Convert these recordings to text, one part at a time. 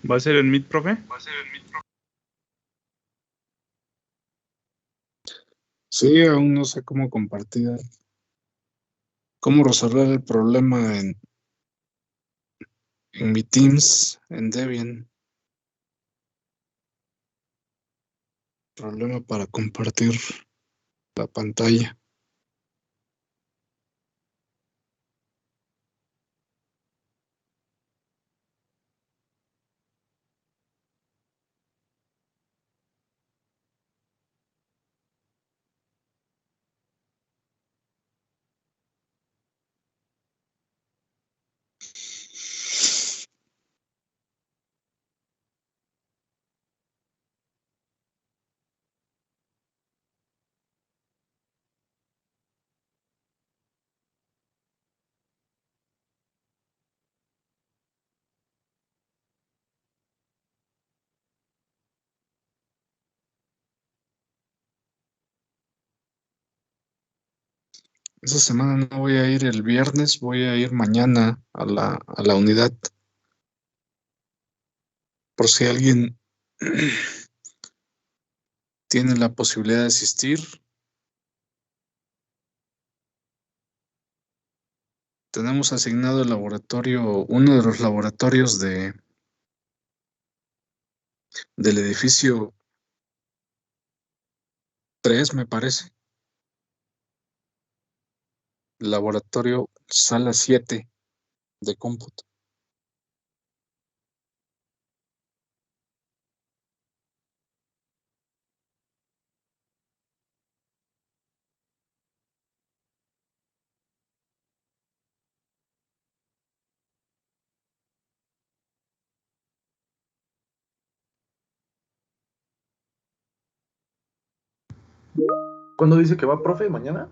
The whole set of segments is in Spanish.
¿Va a ser en Meet, profe? Sí, aún no sé cómo compartir, cómo resolver el problema en mi Teams, en Debian. Problema para compartir la pantalla. Esa semana no voy a ir el viernes, voy a ir mañana a la unidad. Por si alguien tiene la posibilidad de asistir. Tenemos asignado el laboratorio, uno de los laboratorios del edificio 3, me parece. Laboratorio sala 7 de cómputo. ¿Cuándo dice que va, profe? ¿Mañana?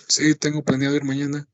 Sí, tengo planeado ir mañana.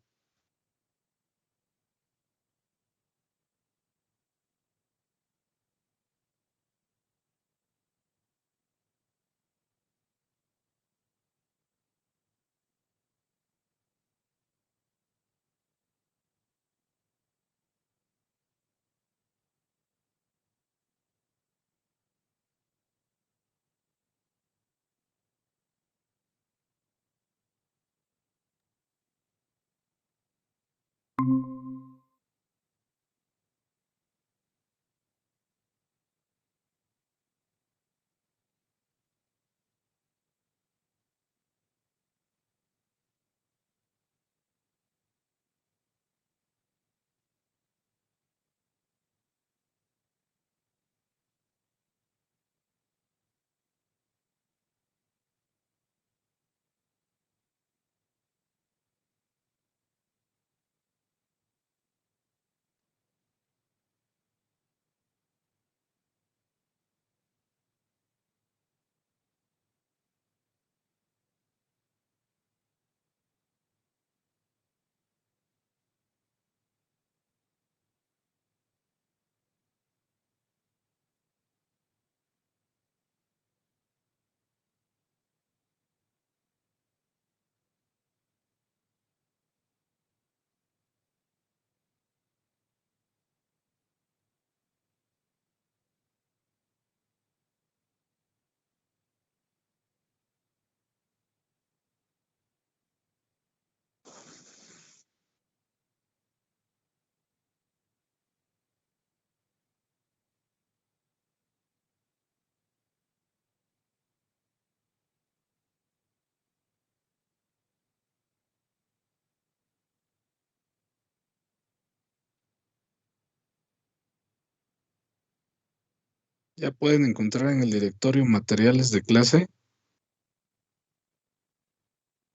Ya pueden encontrar en el directorio materiales de clase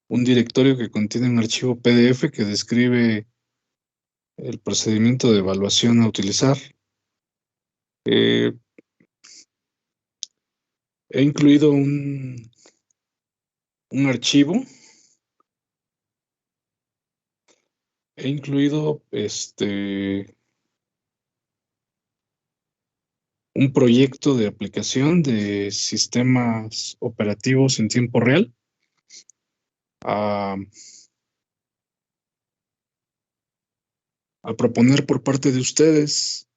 un directorio que contiene un archivo PDF que describe el procedimiento de evaluación a utilizar. He incluido un archivo he incluido un proyecto de aplicación de sistemas operativos en tiempo real a, a proponer por parte de ustedes.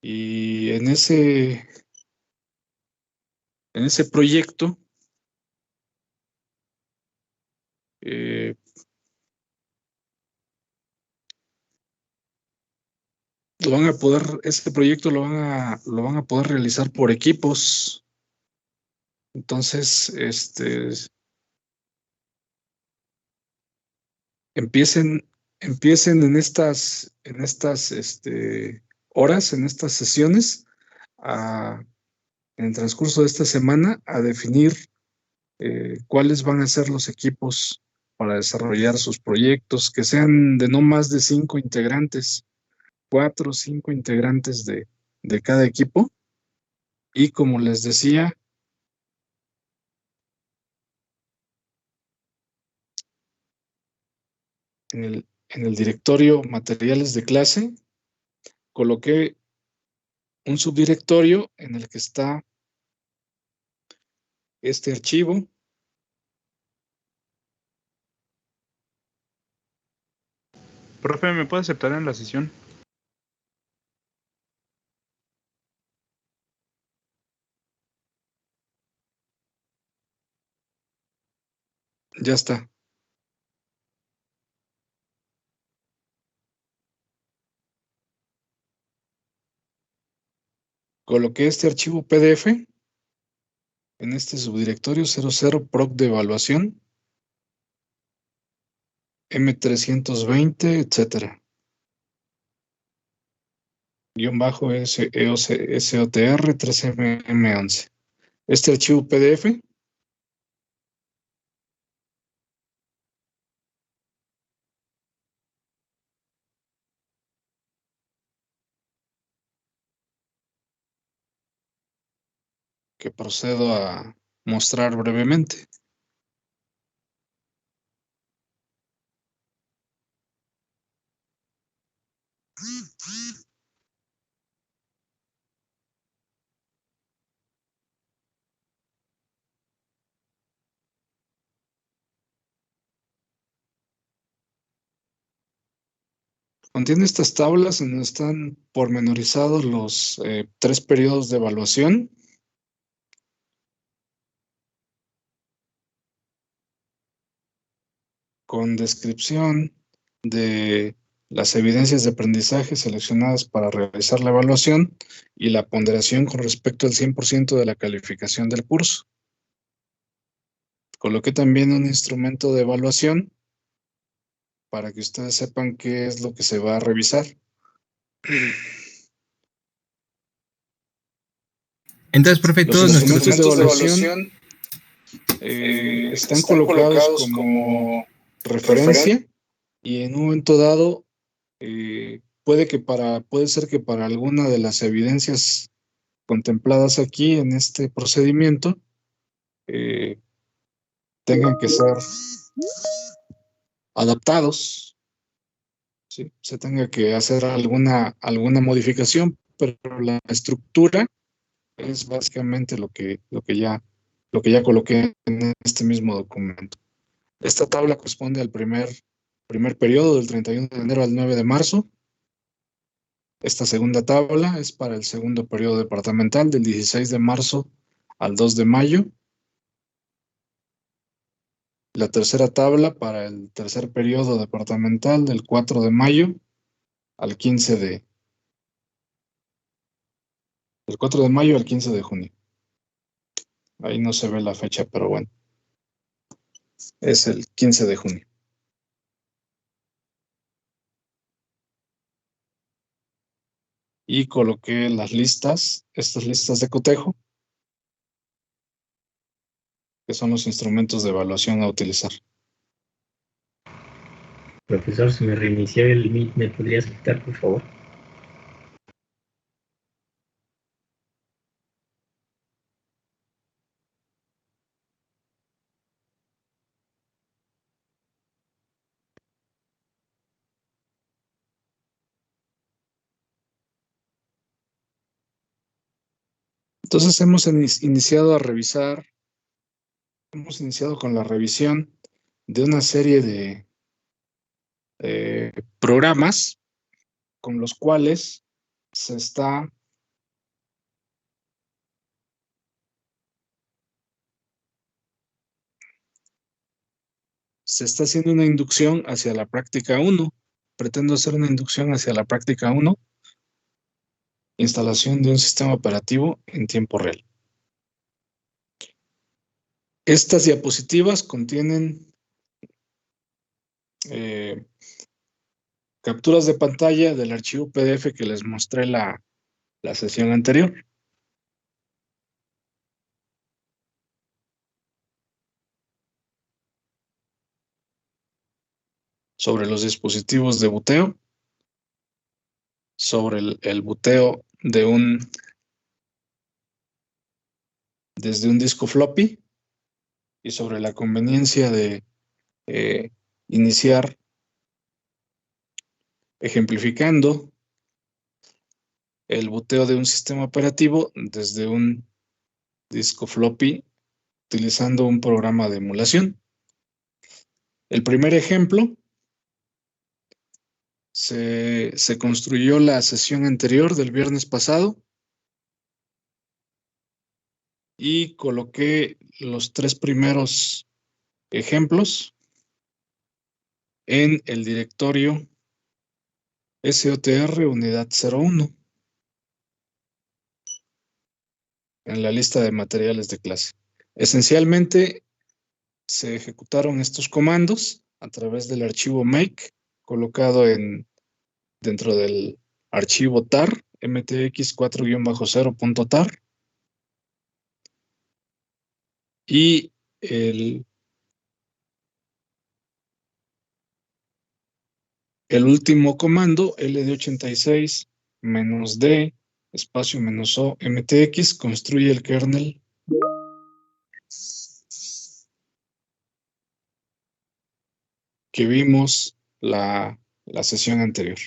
Y en ese proyecto eh, ese proyecto lo van a poder realizar por equipos. Entonces, empiecen, empiecen en estas horas, en estas sesiones, en el transcurso de esta semana, a definir cuáles van a ser los equipos para desarrollar sus proyectos, que sean de no más de 5 integrantes, 4 o 5 integrantes de cada equipo. Y como les decía, en el directorio materiales de clase, coloqué un subdirectorio en el que está este archivo. Profe, ¿me puede aceptar en la sesión? Ya está. Coloqué este archivo PDF en este subdirectorio 00 proc de evaluación, M320, etcétera. Guión bajo SOTR 3MM11. Este archivo PDF que procedo a mostrar brevemente. Contiene estas tablas en donde están pormenorizados los 3 periodos de evaluación. Con descripción de las evidencias de aprendizaje seleccionadas para realizar la evaluación y la ponderación con respecto al 100% de la calificación del curso. Coloqué también un instrumento de evaluación para que ustedes sepan qué es lo que se va a revisar. Entonces, profe, Los todos nuestros instrumentos de evaluación están colocados como referencia y en un momento dado puede ser que para alguna de las evidencias contempladas aquí en este procedimiento eh, tengan que ser adaptados, ¿sí? Se tenga que hacer alguna modificación, pero la estructura es básicamente lo que ya coloqué en este mismo documento. Esta tabla corresponde al primer periodo del 31 de enero al 9 de marzo. Esta segunda tabla es para el segundo periodo departamental del 16 de marzo al 2 de mayo. La tercera tabla para el tercer periodo departamental del 4 de mayo al 15 de... Del 4 de mayo al 15 de junio. Ahí no se ve la fecha, pero bueno. Es el 15 de junio. Y coloqué las listas, estas listas de cotejo, que son los instrumentos de evaluación a utilizar. Profesor, si me reinició el Meet, ¿me podrías quitar, por favor? Entonces hemos iniciado a revisar, hemos iniciado con la revisión de una serie de programas con los cuales se está haciendo una inducción hacia la práctica 1. Pretendo hacer una inducción hacia la práctica 1, instalación de un sistema operativo en tiempo real. Estas diapositivas contienen capturas de pantalla del archivo PDF que les mostré la sesión anterior. Sobre los dispositivos de buteo, sobre el buteo desde un disco floppy y sobre la conveniencia de iniciar ejemplificando el buteo de un sistema operativo desde un disco floppy utilizando un programa de emulación. El primer ejemplo se construyó la sesión anterior del viernes pasado y coloqué los 3 primeros ejemplos en el directorio SOTR unidad 01 en la lista de materiales de clase. Esencialmente se ejecutaron estos comandos a través del archivo make colocado dentro del archivo tar mtx4-0.tar y el último comando ld86 -d espacio -o mtx construye el kernel que vimos la sesión anterior.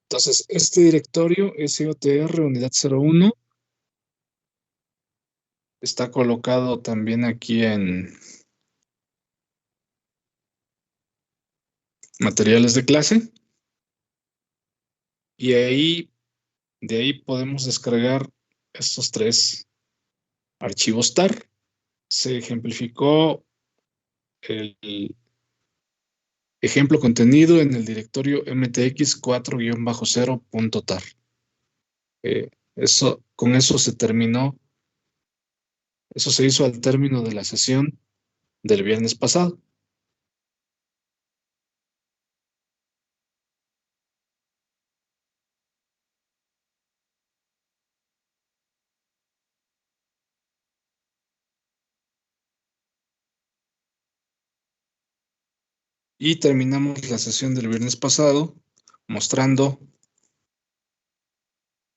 Entonces, este directorio SOTR unidad 01 está colocado también aquí en materiales de clase y de ahí podemos descargar estos 3 archivos tar. Se ejemplificó el ejemplo contenido en el directorio mtx4-0.tar. Con eso se terminó. Eso se hizo al término de la sesión del viernes pasado. Y terminamos la sesión del viernes pasado mostrando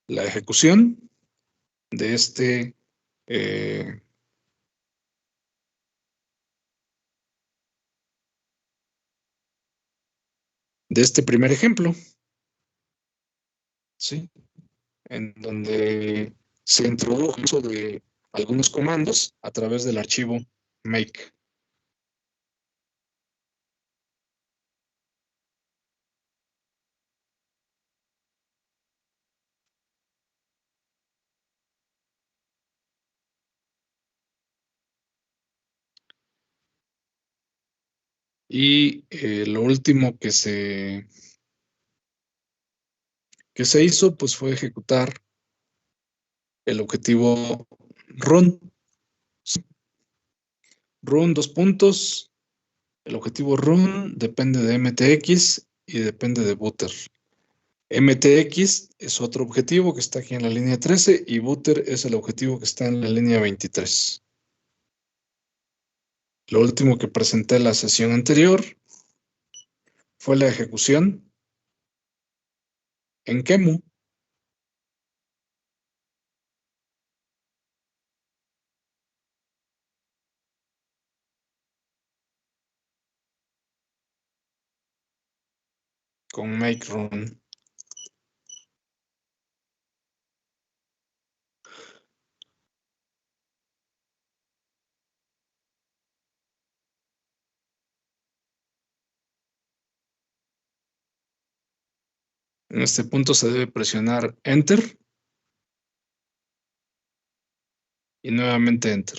la ejecución de este primer ejemplo, ¿sí? En donde se introdujo el uso de algunos comandos a través del archivo make. Y lo último que se hizo pues fue ejecutar el objetivo run. Run 2 puntos. El objetivo run depende de MTX y depende de booter. MTX es otro objetivo que está aquí en la línea 13 y booter es el objetivo que está en la línea 23. Lo último que presenté en la sesión anterior fue la ejecución en Kemu. Con make run. En este punto se debe presionar Enter y nuevamente Enter.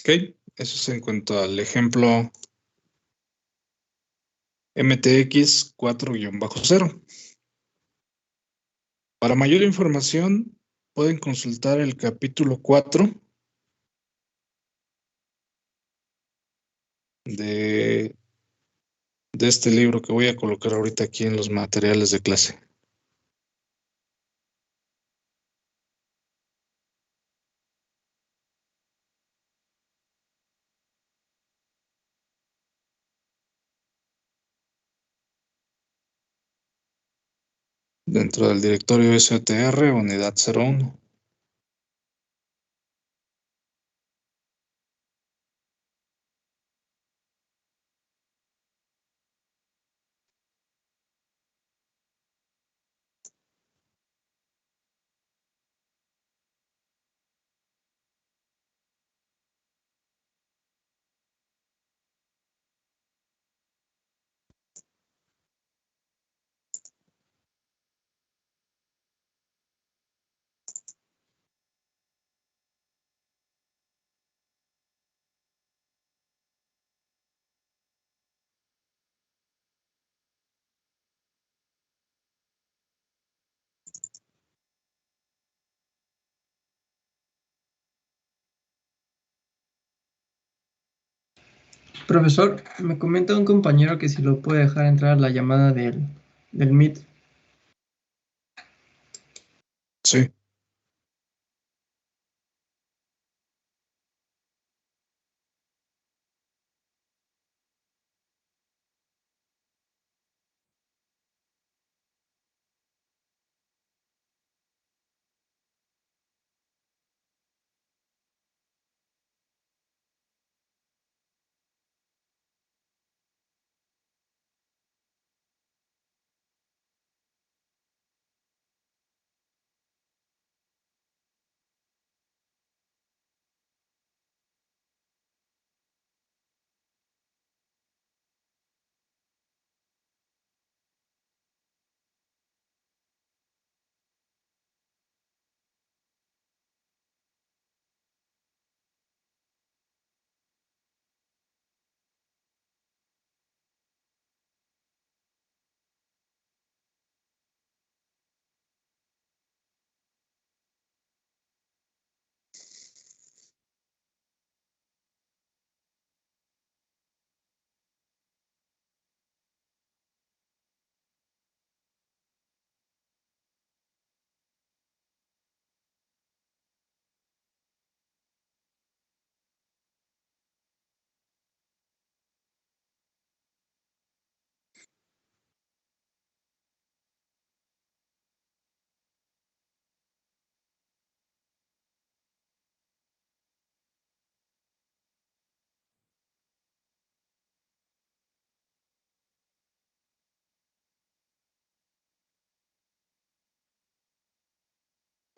Ok, eso es en cuanto al ejemplo MTX 4-0. Para mayor información, pueden consultar el capítulo 4 de este libro que voy a colocar ahorita aquí en los materiales de clase. Dentro del directorio SOTR, unidad 01. Profesor, me comenta un compañero que si lo puede dejar entrar a la llamada del Meet. Sí.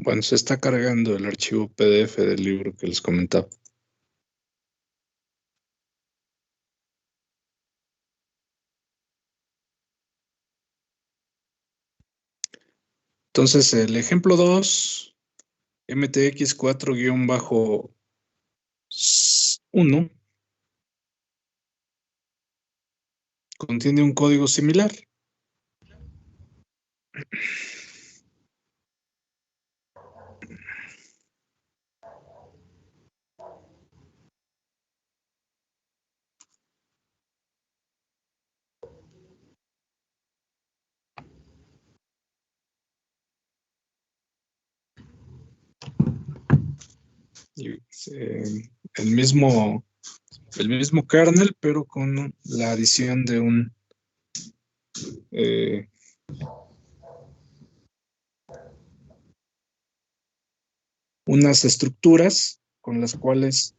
Bueno, se está cargando el archivo PDF del libro que les comentaba. Entonces, el ejemplo 2, MTX 4-1, contiene un código similar. Y, el mismo kernel, pero con la adición de unas estructuras con las cuales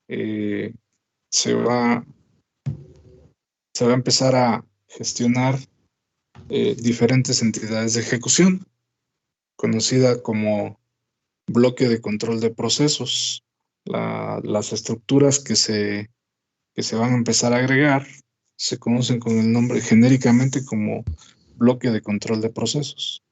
se va a empezar a gestionar diferentes entidades de ejecución, conocida como bloque de control de procesos. Las estructuras que se van a empezar a agregar se conocen con el nombre genéricamente como bloque de control de procesos.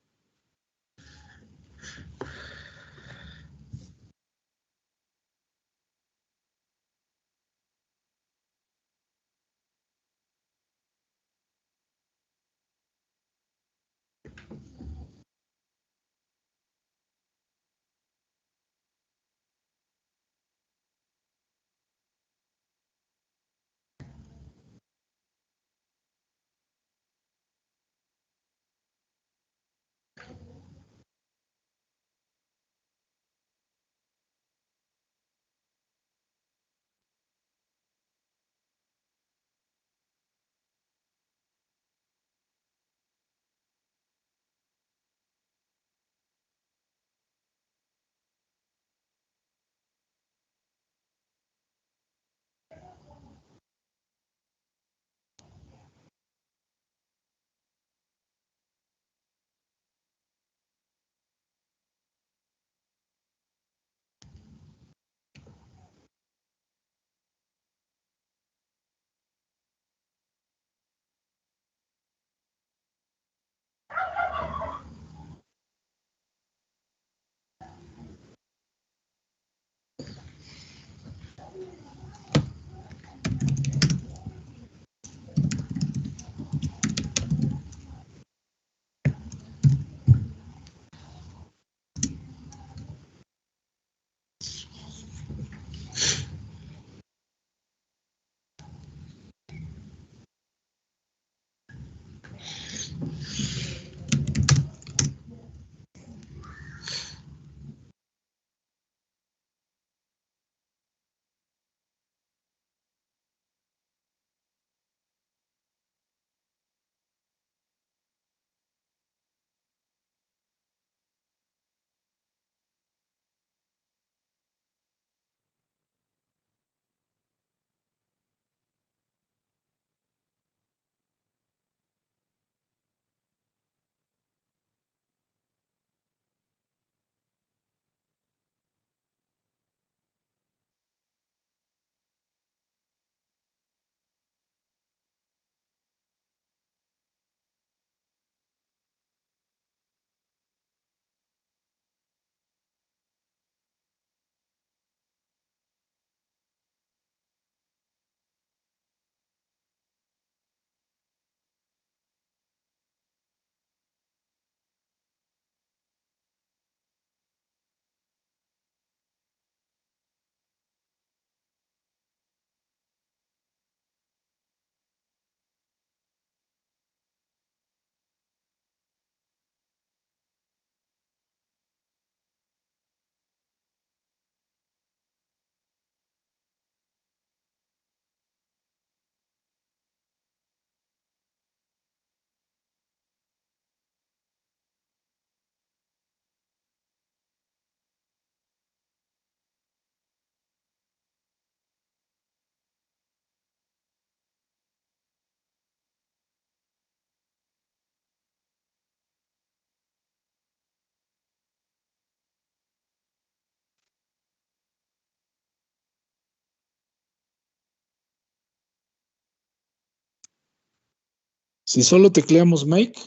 Si solo tecleamos make,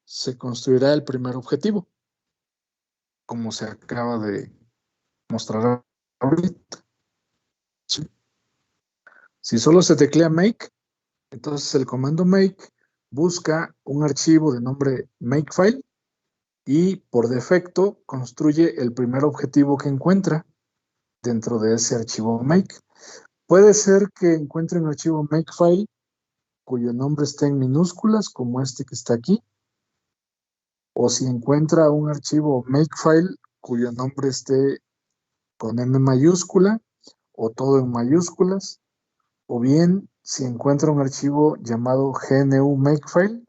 se construirá el primer objetivo, como se acaba de mostrar ahorita. ¿Sí? Si solo se teclea make, entonces el comando make busca un archivo de nombre makefile y por defecto construye el primer objetivo que encuentra dentro de ese archivo make. Puede ser que encuentre un archivo makefile cuyo nombre esté en minúsculas, como este que está aquí, o si encuentra un archivo makefile cuyo nombre esté con M mayúscula o todo en mayúsculas, o bien si encuentra un archivo llamado GNU Makefile,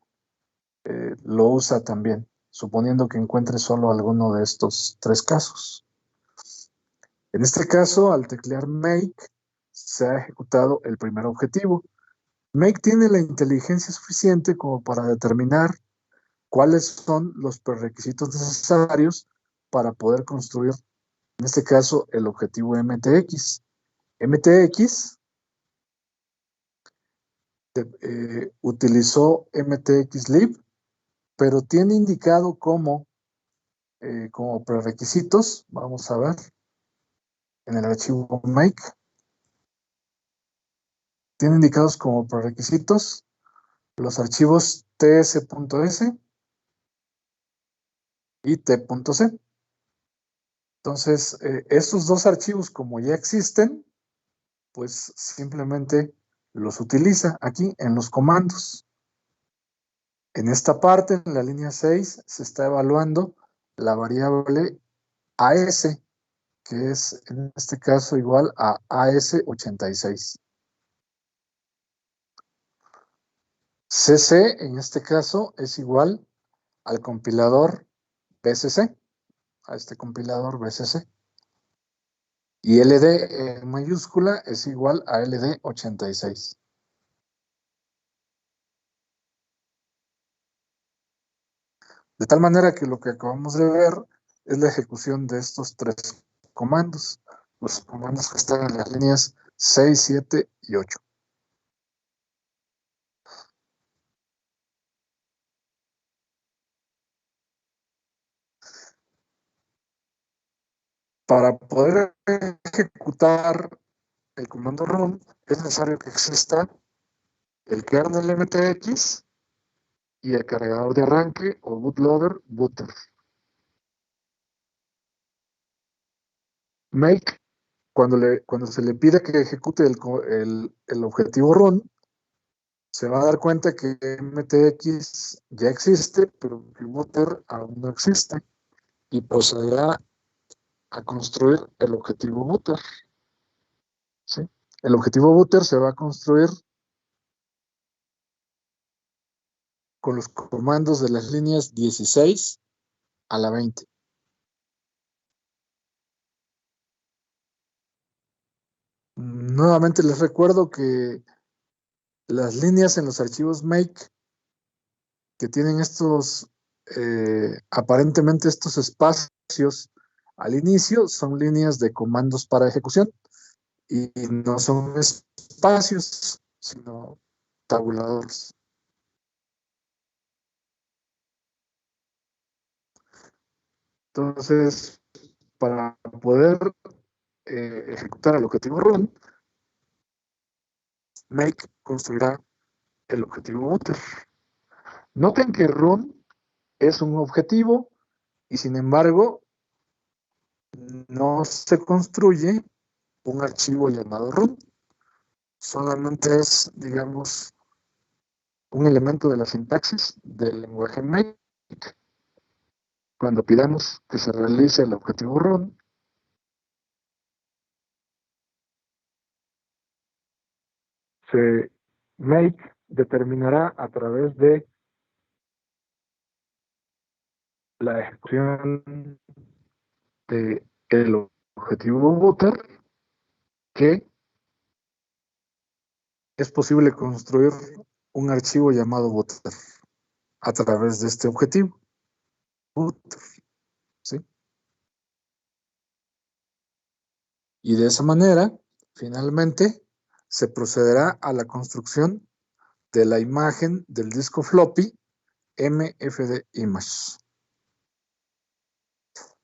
lo usa también, suponiendo que encuentre solo alguno de estos tres casos. En este caso, al teclear make, se ha ejecutado el primer objetivo. Make tiene la inteligencia suficiente como para determinar cuáles son los prerequisitos necesarios para poder construir, en este caso, el objetivo MTX. MTX utilizó MTXLib, pero tiene indicado como prerequisitos, vamos a ver, en el archivo make, tiene indicados como prerequisitos los archivos ts.s y t.c. Entonces, estos dos archivos, como ya existen, pues simplemente los utiliza aquí en los comandos. En esta parte, en la línea 6, se está evaluando la variable AS, que es en este caso igual a AS86. CC, en este caso, es igual al compilador BCC, a este compilador BCC. Y LD en mayúscula es igual a LD86. De tal manera que lo que acabamos de ver es la ejecución de estos tres comandos. Los comandos que están en las líneas 6, 7 y 8. Para poder ejecutar el comando run es necesario que exista el kernel MTX y el cargador de arranque o bootloader booter. Make, cuando se le pide que ejecute el objetivo run, se va a dar cuenta que MTX ya existe, pero el booter aún no existe, y procederá a construir el objetivo booter. ¿Sí? El objetivo booter se va a construir con los comandos de las líneas 16 a la 20. Nuevamente les recuerdo que las líneas en los archivos make que tienen aparentemente estos espacios al inicio son líneas de comandos para ejecución y no son espacios, sino tabuladores. Entonces, para poder ejecutar el objetivo run, make construirá el objetivo booter. Noten que run es un objetivo y sin embargo no se construye un archivo llamado run. Solamente es, digamos, un elemento de la sintaxis del lenguaje make. Cuando pidamos que se realice el objetivo run, make determinará a través de la ejecución del objetivo booter que es posible construir un archivo llamado booter a través de este objetivo. Booter, ¿sí? Y de esa manera, finalmente, se procederá a la construcción de la imagen del disco floppy MFD Image.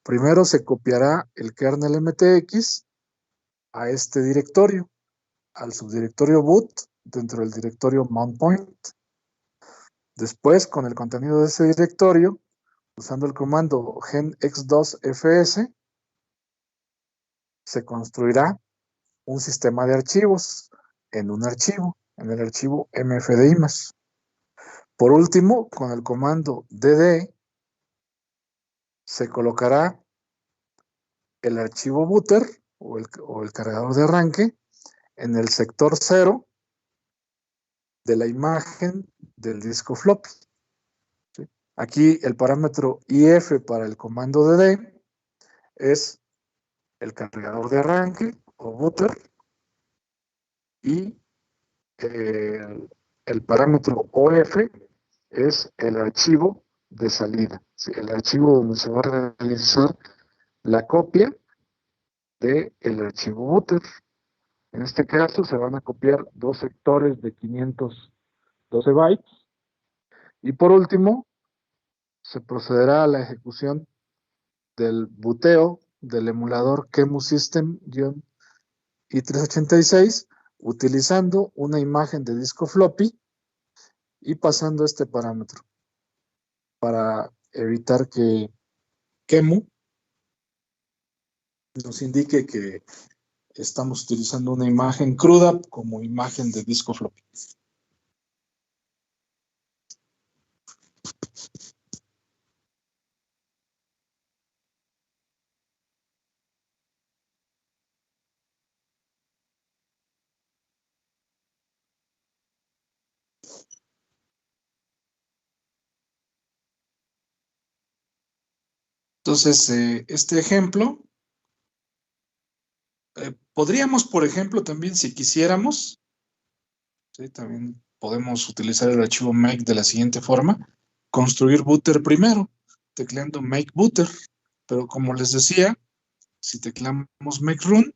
Primero se copiará el kernel MTX a este directorio, al subdirectorio boot dentro del directorio mount point. Después, con el contenido de ese directorio, usando el comando genx2fs, se construirá un sistema de archivos en un archivo, en el archivo mfdimage. Por último, con el comando dd, se colocará el archivo booter o el cargador de arranque en el sector 0 de la imagen del disco floppy. ¿Sí? Aquí el parámetro IF para el comando de D es el cargador de arranque o booter y el parámetro OF es el archivo de salida, ¿sí? El archivo donde se va a realizar la copia del archivo booter. En este caso se van a copiar 2 sectores de 512 bytes. Y por último, se procederá a la ejecución del booteo del emulador QEMU System-i386 utilizando una imagen de disco floppy y pasando este parámetro para evitar que QEMU nos indique que estamos utilizando una imagen cruda como imagen de disco floppy. Entonces, este ejemplo, podríamos, por ejemplo, también, si quisiéramos, ¿sí? También podemos utilizar el archivo make de la siguiente forma: construir booter primero, tecleando make booter. Pero como les decía, si teclamos make run,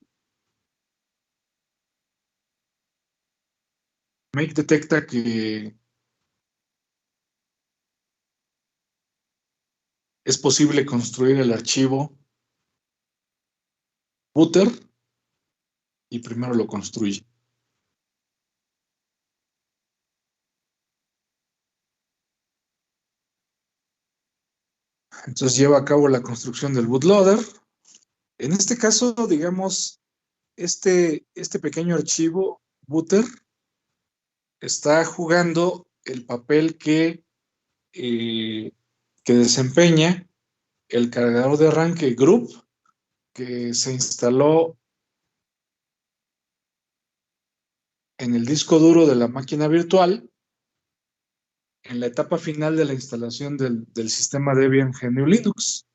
make detecta que es posible construir el archivo booter y primero lo construye. Entonces lleva a cabo la construcción del bootloader. En este caso, digamos, este pequeño archivo booter está jugando el papel que desempeña el cargador de arranque group que se instaló en el disco duro de la máquina virtual en la etapa final de la instalación del sistema Debian GNU Linux.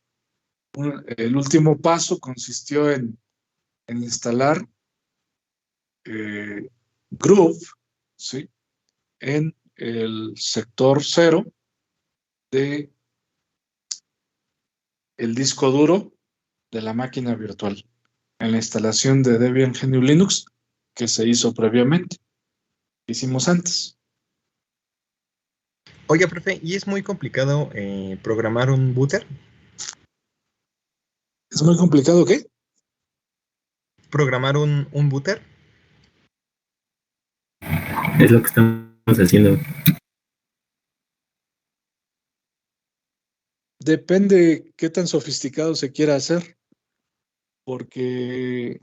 El último paso consistió en instalar Groove, ¿sí?, en el sector 0 de el disco duro de la máquina virtual, en la instalación de Debian GNU Linux que se hizo previamente, que hicimos antes. Oye, profe, ¿y es muy complicado programar un booter? ¿Es muy complicado qué? ¿Programar un booter? Es lo que estamos haciendo. Depende qué tan sofisticado se quiera hacer, porque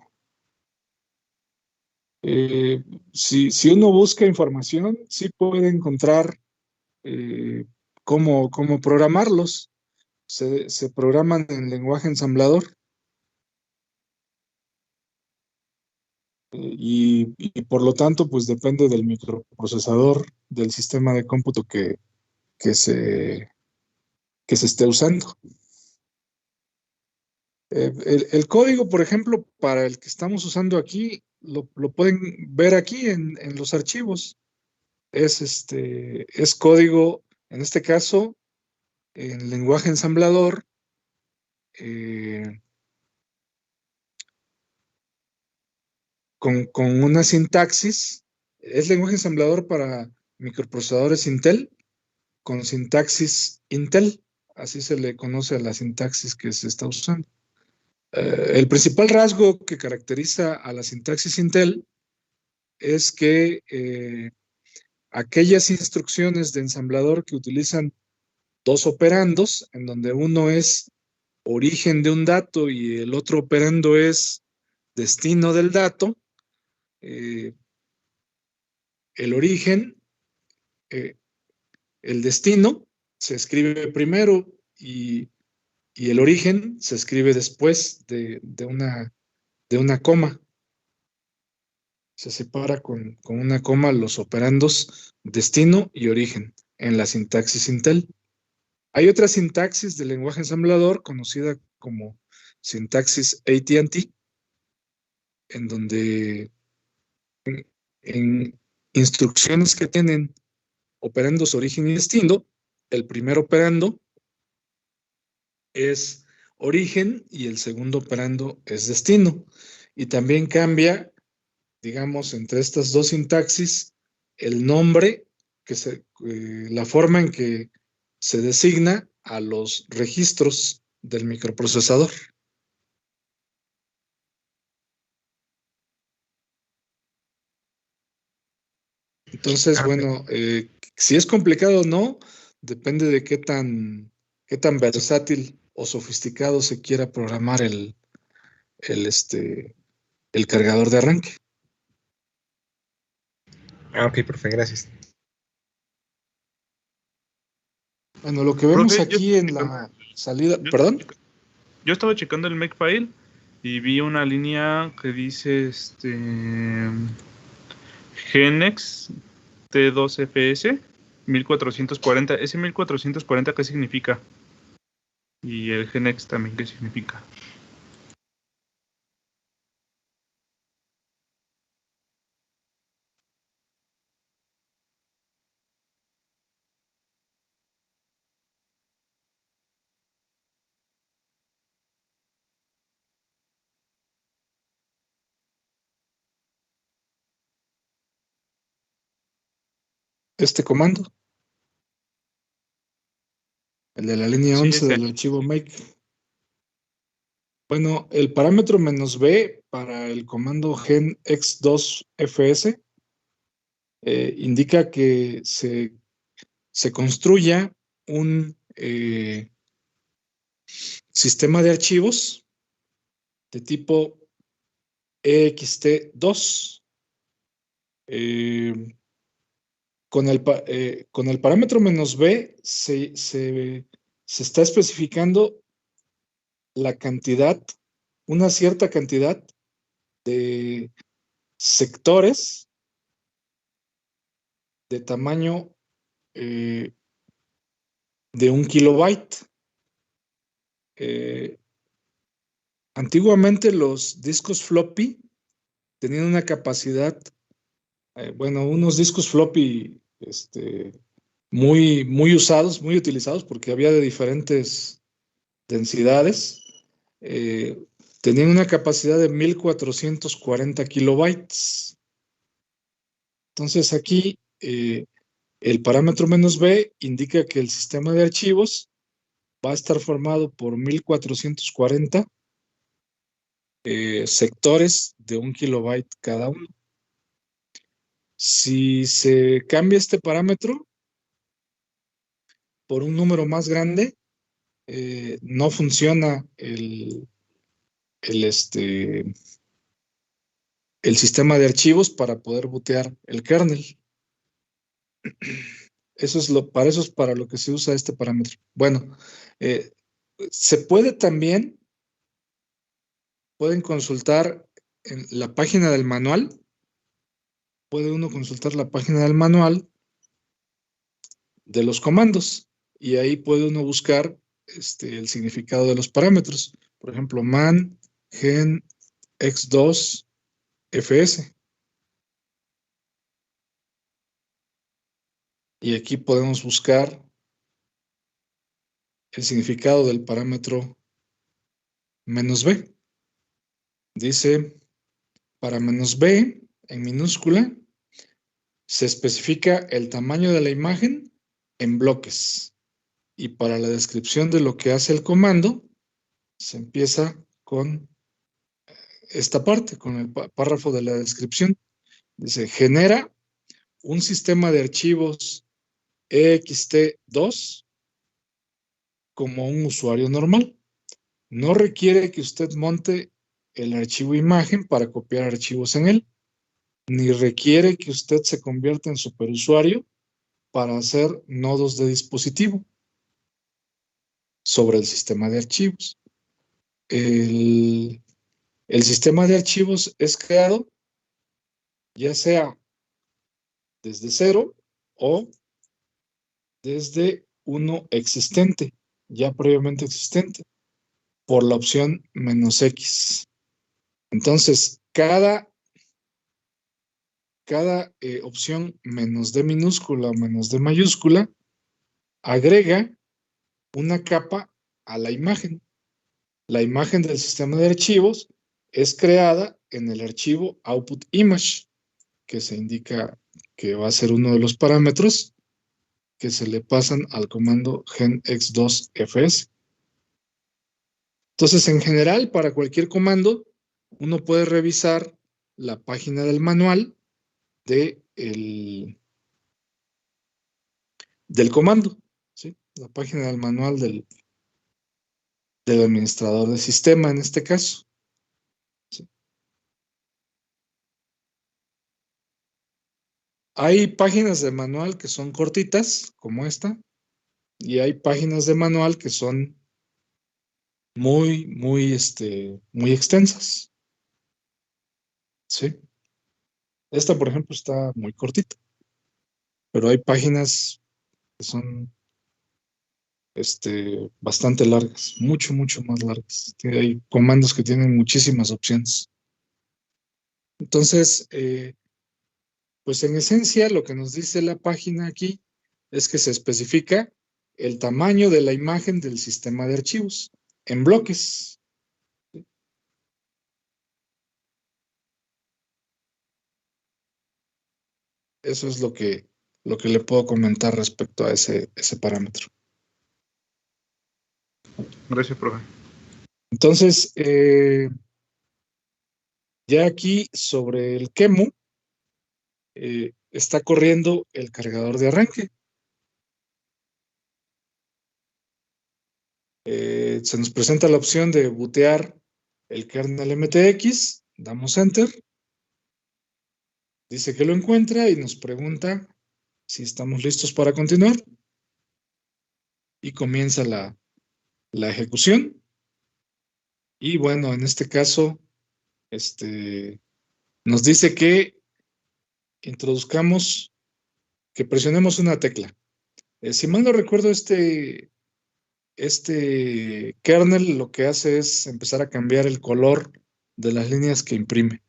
si uno busca información, sí puede encontrar cómo programarlos. Se programan en lenguaje ensamblador y por lo tanto, pues depende del microprocesador del sistema de cómputo que se esté usando. El código, por ejemplo, para el que estamos usando aquí, lo pueden ver aquí en los archivos. Es código, en este caso, en lenguaje ensamblador, con una sintaxis. Es lenguaje ensamblador para microprocesadores Intel, con sintaxis Intel. Así se le conoce a la sintaxis que se está usando. El principal rasgo que caracteriza a la sintaxis Intel es que aquellas instrucciones de ensamblador que utilizan 2 operandos, en donde uno es origen de un dato y el otro operando es destino del dato, el origen, el destino se escribe primero y y el origen se escribe después de una coma. Se separa con una coma los operandos destino y origen en la sintaxis Intel. Hay otra sintaxis del lenguaje ensamblador conocida como sintaxis AT&T, en donde en instrucciones que tienen operandos origen y destino, el primer operando es origen y el segundo operando es destino. Y también cambia, digamos, entre estas dos sintaxis, el nombre, la forma en que se designa a los registros del microprocesador. Entonces, bueno, si es complicado o no, depende de qué tan versátil o sofisticado se quiera programar el cargador de arranque. Ok, profe, gracias. Bueno, lo que vemos Profe, aquí en la salida, ¿perdón? Yo estaba checando el Makefile y vi una línea que dice Genex T2FS 1440. ¿Ese 1440 qué significa? Y el Genex también, ¿qué significa? Este comando, el de la línea Sí, 11 ese. del archivo make. Bueno, el parámetro "-b" para el comando gen x2fs indica que se construya un sistema de archivos de tipo ext2. Con el parámetro "-b se está especificando la cantidad, una cierta cantidad de sectores de tamaño de 1 kilobyte. Antiguamente los discos floppy tenían una capacidad, unos discos floppy muy usados, muy utilizados, porque había de diferentes densidades. Tenían una capacidad de 1440 kilobytes. Entonces aquí el parámetro "-b indica que el sistema de archivos va a estar formado por 1440 sectores de 1 kilobyte cada uno. Si se cambia este parámetro por un número más grande, no funciona el sistema de archivos para poder bootear el kernel. Para eso es para lo que se usa este parámetro. Bueno, se puede también, pueden consultar en la página del manual. Puede uno consultar la página del manual de los comandos y ahí puede uno buscar el significado de los parámetros. Por ejemplo, man gen x2 fs. Y aquí podemos buscar el significado del parámetro "-b". Dice, para "-b", en minúscula, se especifica el tamaño de la imagen en bloques. Y para la descripción de lo que hace el comando, se empieza con esta parte, con el párrafo de la descripción. Dice, genera un sistema de archivos ext2 como un usuario normal. No requiere que usted monte el archivo imagen para copiar archivos en él, ni requiere que usted se convierta en superusuario para hacer nodos de dispositivo. sobre el sistema de archivos. El sistema de archivos es creado ya sea desde cero o desde uno existente, ya previamente existente, por la opción "-X". Entonces, cada opción "-D minúscula o "-D mayúscula" agrega una capa a la imagen. La imagen del sistema de archivos es creada en el archivo output image, que se indica que va a ser uno de los parámetros que se le pasan al comando genx2fs. Entonces, en general, para cualquier comando, uno puede revisar la página del manual del comando, ¿sí? La página del manual del administrador de sistema, en este caso. ¿Sí? Hay páginas de manual que son cortitas, como esta, y hay páginas de manual que son muy extensas. ¿Sí? Esta, por ejemplo, está muy cortita, pero hay páginas que son bastante largas, mucho más largas. Hay comandos que tienen muchísimas opciones. Entonces, pues en esencia lo que nos dice la página aquí es que se especifica el tamaño de la imagen del sistema de archivos en bloques. Eso es lo que le puedo comentar respecto a ese parámetro. Gracias, profe. Entonces, ya aquí sobre el QEMU está corriendo el cargador de arranque. Se nos presenta la opción de bootear el kernel MTX, damos Enter, dice que lo encuentra y nos pregunta si estamos listos para continuar y comienza la ejecución. Y bueno, en este caso, nos dice que introduzcamos, que presionemos una tecla. Si mal no recuerdo, este kernel lo que hace es empezar a cambiar el color de las líneas que imprime.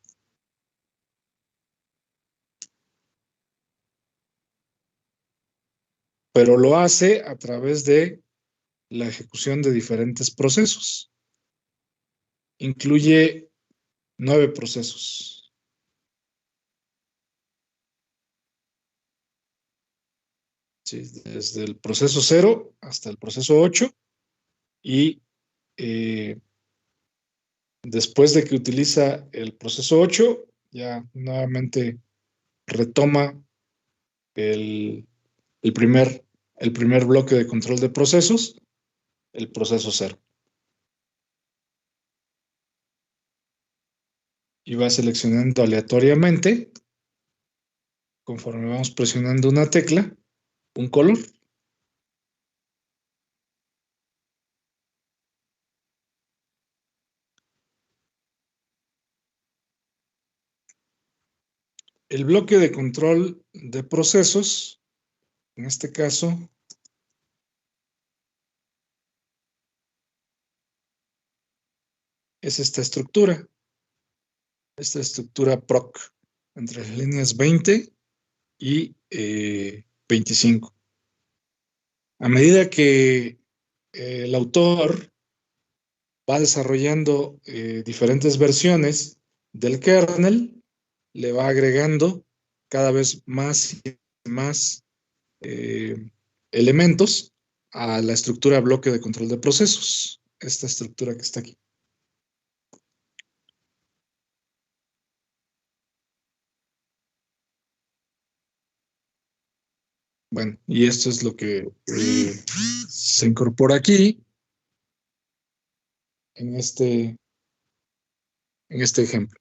Pero lo hace a través de la ejecución de diferentes procesos. Incluye 9 procesos. Sí, desde el proceso 0 hasta el proceso 8 y después de que utiliza el proceso 8, ya nuevamente retoma el primer bloque de control de procesos, el proceso 0. Y va seleccionando aleatoriamente, conforme vamos presionando una tecla, un color. El bloque de control de procesos, en este caso, es esta estructura PROC, entre las líneas 20 y 25. A medida que el autor va desarrollando diferentes versiones del kernel, le va agregando cada vez más y más elementos a la estructura bloque de control de procesos. Esta estructura que está aquí. Bueno, y esto es lo que se incorpora aquí en este ejemplo.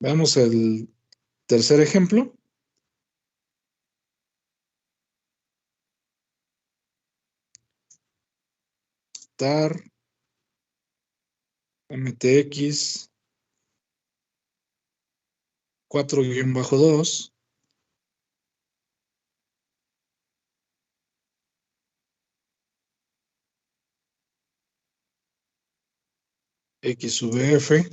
Veamos el tercer ejemplo. estar MTX 4-2 X sub F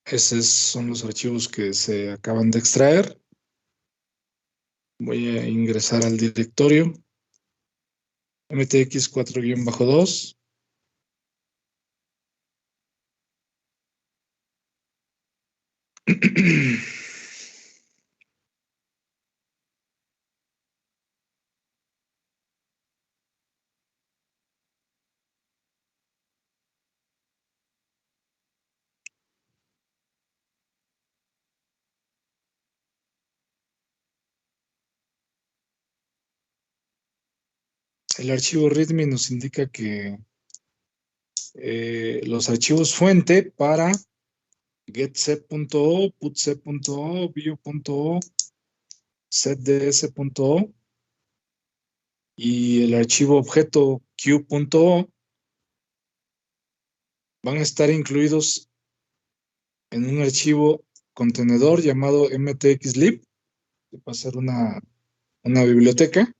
esos son los archivos que se acaban de extraer. Voy a ingresar al directorio MTX 4-2. El archivo README nos indica que los archivos fuente para getset.o, putset.o, view.o, setds.o y el archivo objeto q.o van a estar incluidos en un archivo contenedor llamado mtxlib, que va a ser una biblioteca,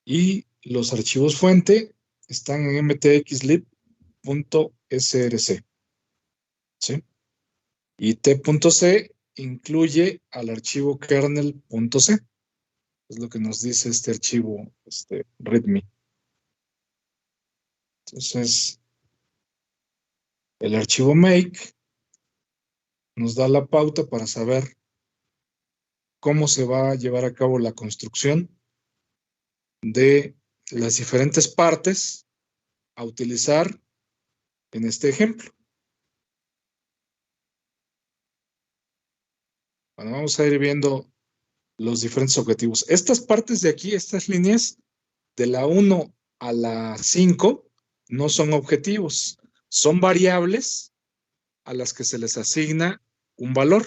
y los archivos fuente están en mtxlib.src, ¿sí? Y t.c incluye al archivo kernel.c, es lo que nos dice este archivo README. Entonces, el archivo make nos da la pauta para saber cómo se va a llevar a cabo la construcción de las diferentes partes a utilizar en este ejemplo. Bueno, vamos a ir viendo los diferentes objetivos. Estas partes de aquí, estas líneas de la 1 a la 5, no son objetivos, son variables a las que se les asigna un valor.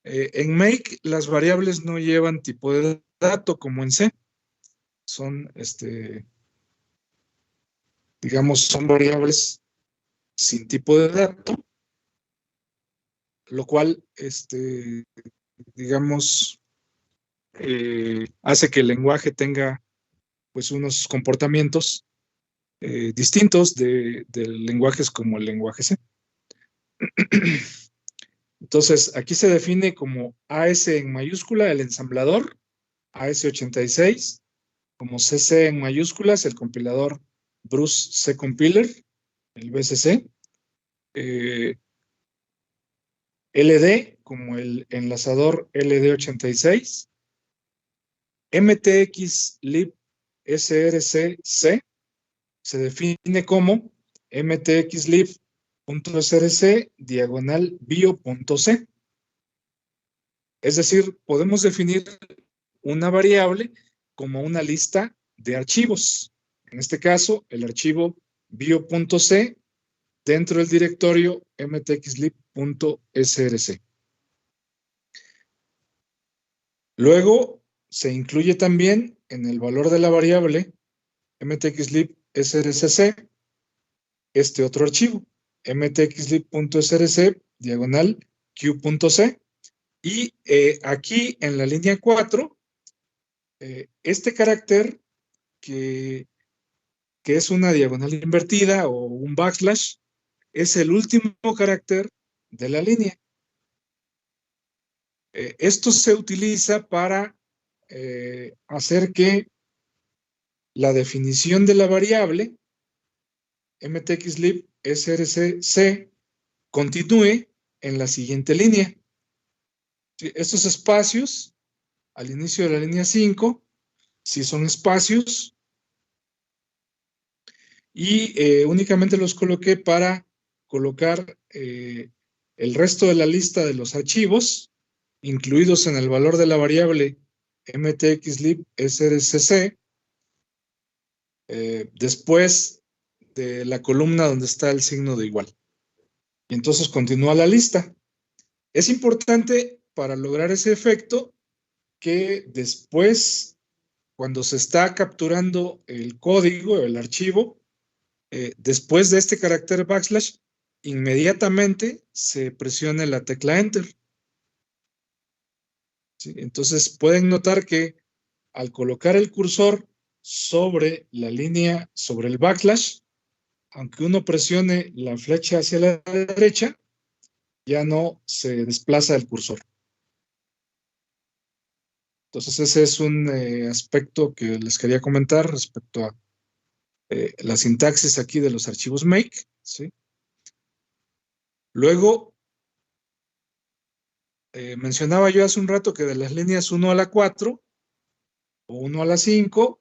En make, las variables no llevan tipo de dato como en C. Son, digamos, son variables sin tipo de dato, lo cual, digamos, hace que el lenguaje tenga, pues, unos comportamientos distintos de lenguajes como el lenguaje C. Entonces, aquí se define como AS en mayúscula el ensamblador, AS86, como CC en mayúsculas el compilador Bruce C Compiler, el BCC, LD como el enlazador LD86, MTXlib src-c se define como mtxlib.src diagonal bio.c. Es decir, podemos definir una variable como una lista de archivos. En este caso, el archivo bio.c dentro del directorio mtxlib.src. Luego, se incluye también en el valor de la variable mtxlib.src este otro archivo, mtxlib.src diagonal q.c. Y aquí en la línea 4, este carácter que es una diagonal invertida o un backslash, es el último carácter de la línea. Esto se utiliza para hacer que la definición de la variable mtxlib src continúe en la siguiente línea. Estos espacios al inicio de la línea 5, si son espacios, y únicamente los coloqué para colocar el resto de la lista de los archivos incluidos en el valor de la variable mtxlib src después de la columna donde está el signo de igual. Y entonces continúa la lista. Es importante para lograr ese efecto que después, cuando se está capturando el código, el archivo, después de este carácter backslash, inmediatamente se presione la tecla Enter. ¿Sí? Entonces pueden notar que al colocar el cursor sobre la línea, sobre el backslash, aunque uno presione la flecha hacia la derecha, ya no se desplaza el cursor. Entonces ese es un aspecto que les quería comentar respecto a la sintaxis aquí de los archivos make, ¿sí? Luego, mencionaba yo hace un rato que de las líneas 1 a la 4 o 1 a la 5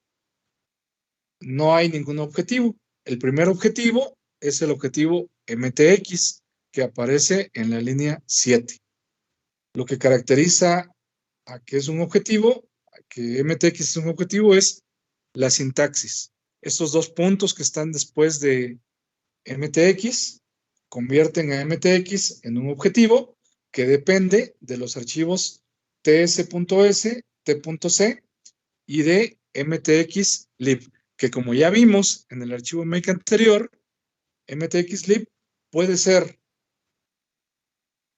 no hay ningún objetivo. El primer objetivo es el objetivo MTX que aparece en la línea 7. Lo que caracteriza a que es un objetivo, a que MTX es un objetivo, es la sintaxis. Estos dos puntos que están después de MTX convierten a MTX en un objetivo que depende de los archivos ts.s, t.c y de mtxlib, que como ya vimos en el archivo make anterior, mtxlib puede ser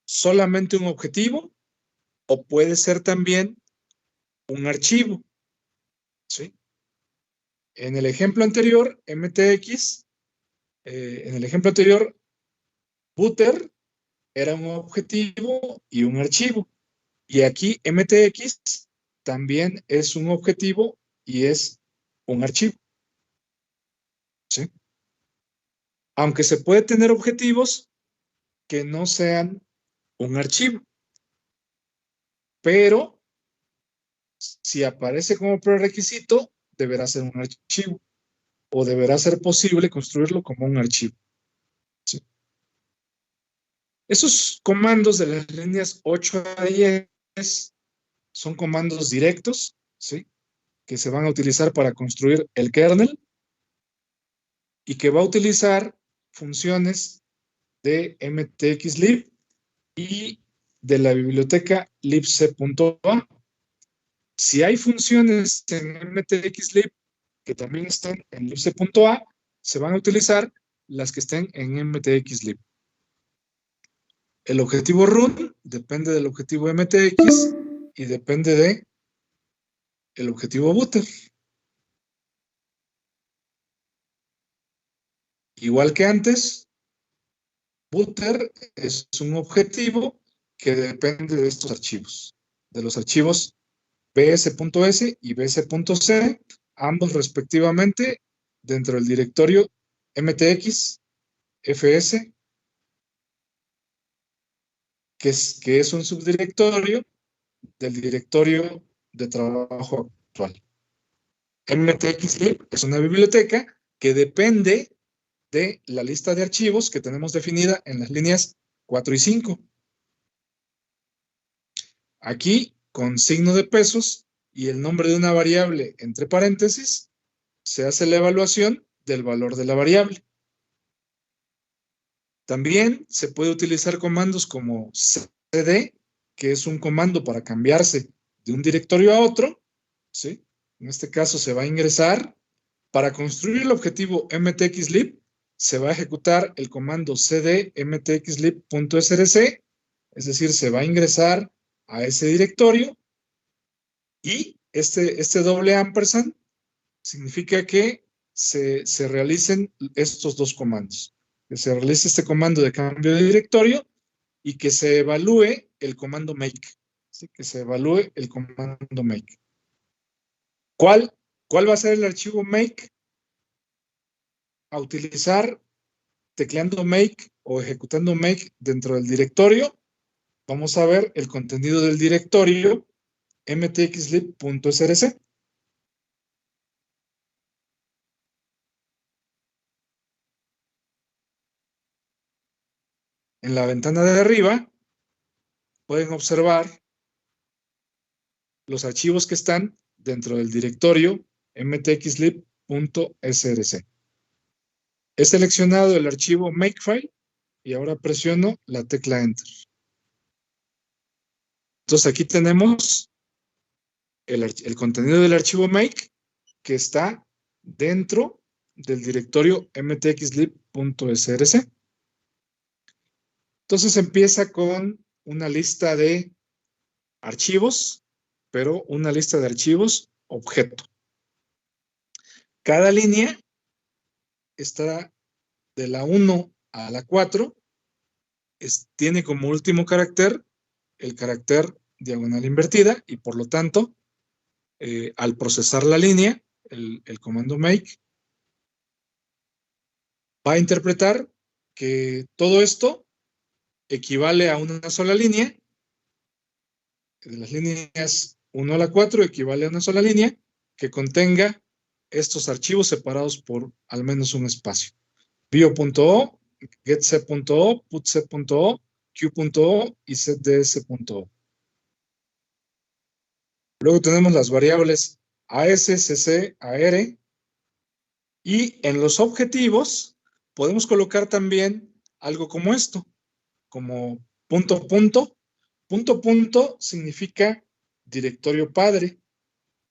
solamente un objetivo o puede ser también un archivo, ¿sí? En el ejemplo anterior, Butter era un objetivo y un archivo. Y aquí MTX también es un objetivo y es un archivo, ¿sí? Aunque se puede tener objetivos que no sean un archivo. Pero si aparece como prerequisito, deberá ser un archivo o deberá ser posible construirlo como un archivo, ¿sí? Esos comandos de las líneas 8 a 10 son comandos directos, ¿sí? Que se van a utilizar para construir el kernel y que va a utilizar funciones de mtxlib y de la biblioteca libc.a. Si hay funciones en mtxlib que también estén en libc.a, se van a utilizar las que estén en mtxlib. El objetivo run depende del objetivo mtx y depende de el objetivo butter. Igual que antes, butter es un objetivo que depende de estos archivos, de los archivos bs.s y bs.c, ambos respectivamente dentro del directorio mtx fs, que es un subdirectorio del directorio de trabajo actual. mtxlib es una biblioteca que depende de la lista de archivos que tenemos definida en las líneas 4 y 5. Aquí, con signo de pesos y el nombre de una variable entre paréntesis, se hace la evaluación del valor de la variable. También se puede utilizar comandos como cd, que es un comando para cambiarse de un directorio a otro, ¿sí? En este caso se va a ingresar. Para construir el objetivo mtxlib, se va a ejecutar el comando cd mtxlib.src, es decir, se va a ingresar a ese directorio y este doble ampersand significa que se realicen estos dos comandos. Que se realice este comando de cambio de directorio y que se evalúe el comando make. ¿Sí? Que se evalúe el comando make. ¿Cuál va a ser el archivo make a utilizar tecleando make o ejecutando make dentro del directorio? Vamos a ver el contenido del directorio mtxlib.src. En la ventana de arriba pueden observar los archivos que están dentro del directorio mtxlib.src. He seleccionado el archivo Makefile y ahora presiono la tecla Enter. Entonces aquí tenemos el contenido del archivo Make que está dentro del directorio mtxlib.src. Entonces empieza con una lista de archivos, pero una lista de archivos objeto. Cada línea está de la 1 a la 4, tiene como último carácter el carácter diagonal invertida y por lo tanto, al procesar la línea, el comando make va a interpretar que todo esto equivale a una sola línea. De las líneas 1 a la 4 equivale a una sola línea que contenga estos archivos separados por al menos un espacio. bio.o, getC.o, putC.o, q.o y setds.o. Luego tenemos las variables AS, CC, AR. Y en los objetivos podemos colocar también algo como esto, como punto, punto. Punto, punto significa directorio padre,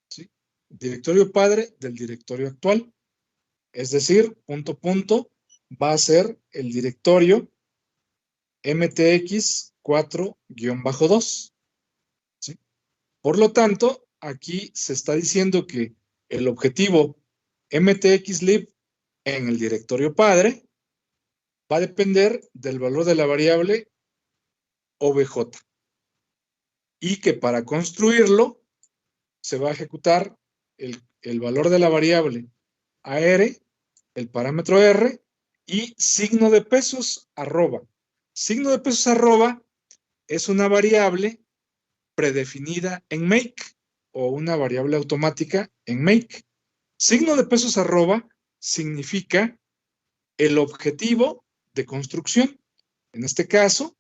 ¿sí? Directorio padre del directorio actual. Es decir, punto, punto va a ser el directorio MTX4-2. ¿Sí? Por lo tanto, aquí se está diciendo que el objetivo MTXLib en el directorio padre va a depender del valor de la variable OBJ. Y que para construirlo se va a ejecutar el valor de la variable AR, el parámetro R y signo de pesos arroba. Signo de pesos arroba es una variable predefinida en make o una variable automática en make. Signo de pesos arroba significa el objetivo de construcción. En este caso,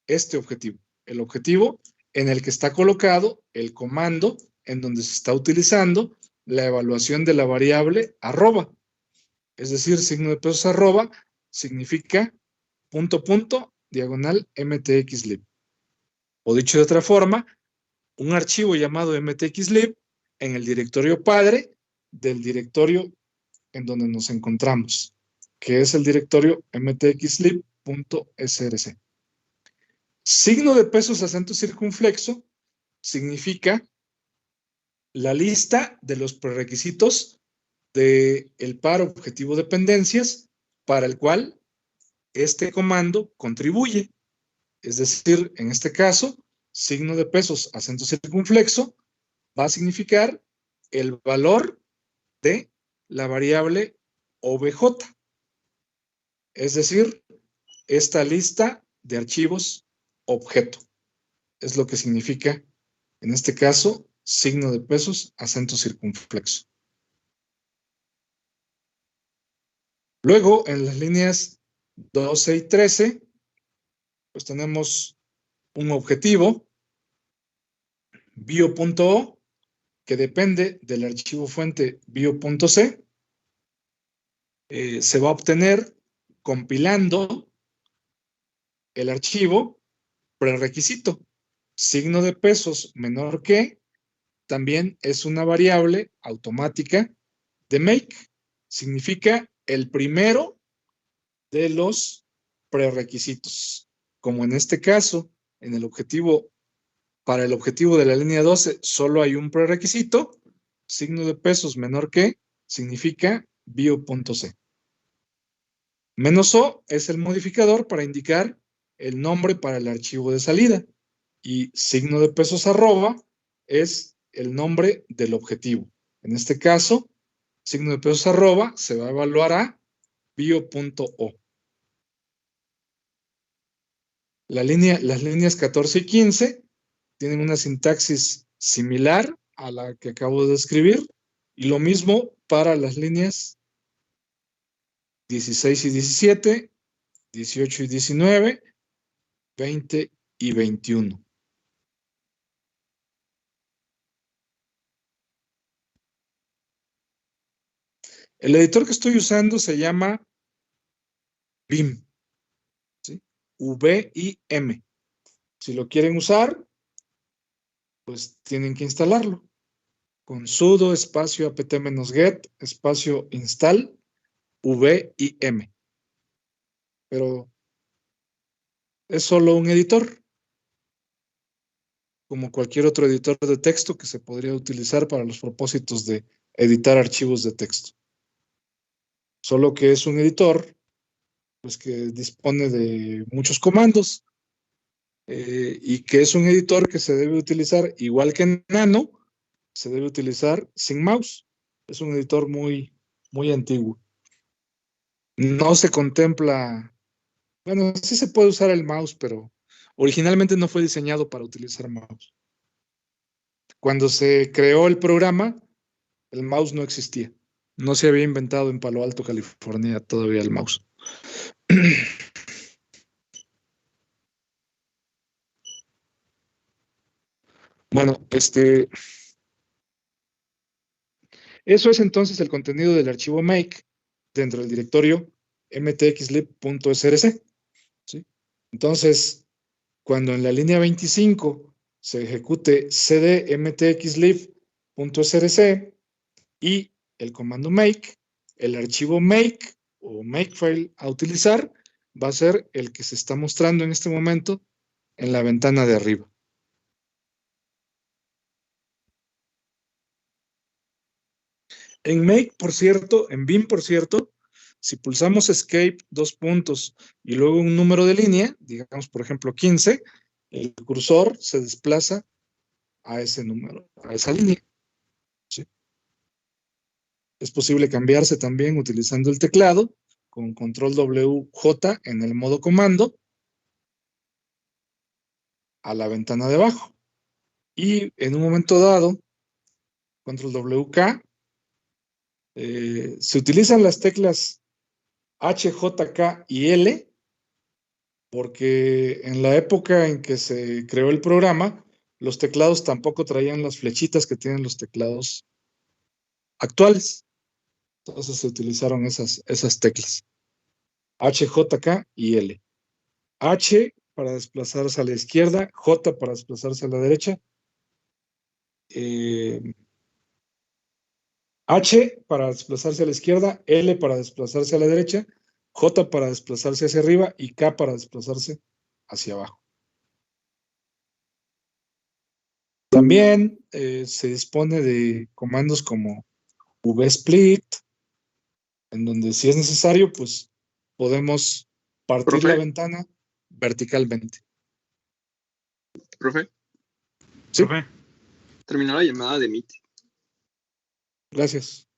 este objetivo. El objetivo en el que está colocado el comando en donde se está utilizando la evaluación de la variable arroba. Es decir, signo de pesos arroba significa punto, punto, diagonal mtxlib. O dicho de otra forma, un archivo llamado mtxlib en el directorio padre del directorio en donde nos encontramos, que es el directorio mtxlib.src. Signo de pesos acento circunflexo significa la lista de los prerequisitos del par objetivo dependencias para el cual este comando contribuye. Es decir, en este caso, signo de pesos acento circunflexo va a significar el valor de la variable OBJ. Es decir, esta lista de archivos objeto. Es lo que significa, en este caso, signo de pesos acento circunflexo. Luego, en las líneas 12 y 13, pues tenemos un objetivo, bio.o, que depende del archivo fuente bio.c. Se va a obtener compilando el archivo prerequisito. Signo de pesos menor que también es una variable automática de make. Significa el primero de los prerequisitos. Como en este caso, en el objetivo, para el objetivo de la línea 12, solo hay un prerequisito. Signo de pesos menor que significa bio.c. Menos O es el modificador para indicar el nombre para el archivo de salida. Y signo de pesos arroba es el nombre del objetivo. En este caso, signo de pesos arroba se va a evaluar a bio.o. Las líneas 14 y 15 tienen una sintaxis similar a la que acabo de describir y lo mismo para las líneas 16 y 17, 18 y 19, 20 y 21. El editor que estoy usando se llama Vim, ¿sí? V-I-M. Si lo quieren usar, pues tienen que instalarlo con sudo espacio apt-get espacio install VIM. Pero es solo un editor, como cualquier otro editor de texto que se podría utilizar para los propósitos de editar archivos de texto. Solo que es un editor pues, que dispone de muchos comandos y que es un editor que se debe utilizar igual que en Nano, se debe utilizar sin mouse. Es un editor muy, muy antiguo. No se contempla, bueno, sí se puede usar el mouse, pero originalmente no fue diseñado para utilizar mouse. Cuando se creó el programa, el mouse no existía. No se había inventado en Palo Alto, California, todavía el mouse. Bueno, eso es entonces el contenido del archivo make dentro del directorio mtxlib.src. ¿Sí? Entonces, cuando en la línea 25 se ejecute cd mtxlib.src y el comando make, el archivo make o makefile a utilizar va a ser el que se está mostrando en este momento en la ventana de arriba. En make, por cierto, en Vim, por cierto, si pulsamos escape, dos puntos, y luego un número de línea, digamos, por ejemplo, 15, el cursor se desplaza a ese número, a esa línea. ¿Sí? Es posible cambiarse también utilizando el teclado con control WJ en el modo comando a la ventana de abajo. Y en un momento dado, control WK, se utilizan las teclas H, J, K y L porque en la época en que se creó el programa, los teclados tampoco traían las flechitas que tienen los teclados actuales. Entonces se utilizaron esas teclas. H, J, K y L. H para desplazarse a la izquierda, J para desplazarse a la derecha, H para desplazarse a la izquierda, L para desplazarse a la derecha, J para desplazarse hacia arriba y K para desplazarse hacia abajo. También se dispone de comandos como vsplit, en donde si es necesario, pues podemos partir la Profe, ventana verticalmente. profe, Sí, Profe, terminó la llamada de Meet. gracias.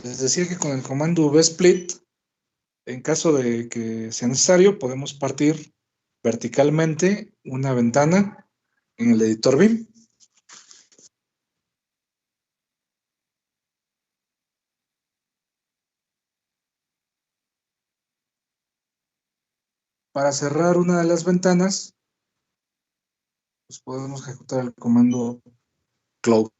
Les decía que con el comando vsplit, en caso de que sea necesario, podemos partir verticalmente una ventana en el editor BIM. Para cerrar una de las ventanas, pues podemos ejecutar el comando close.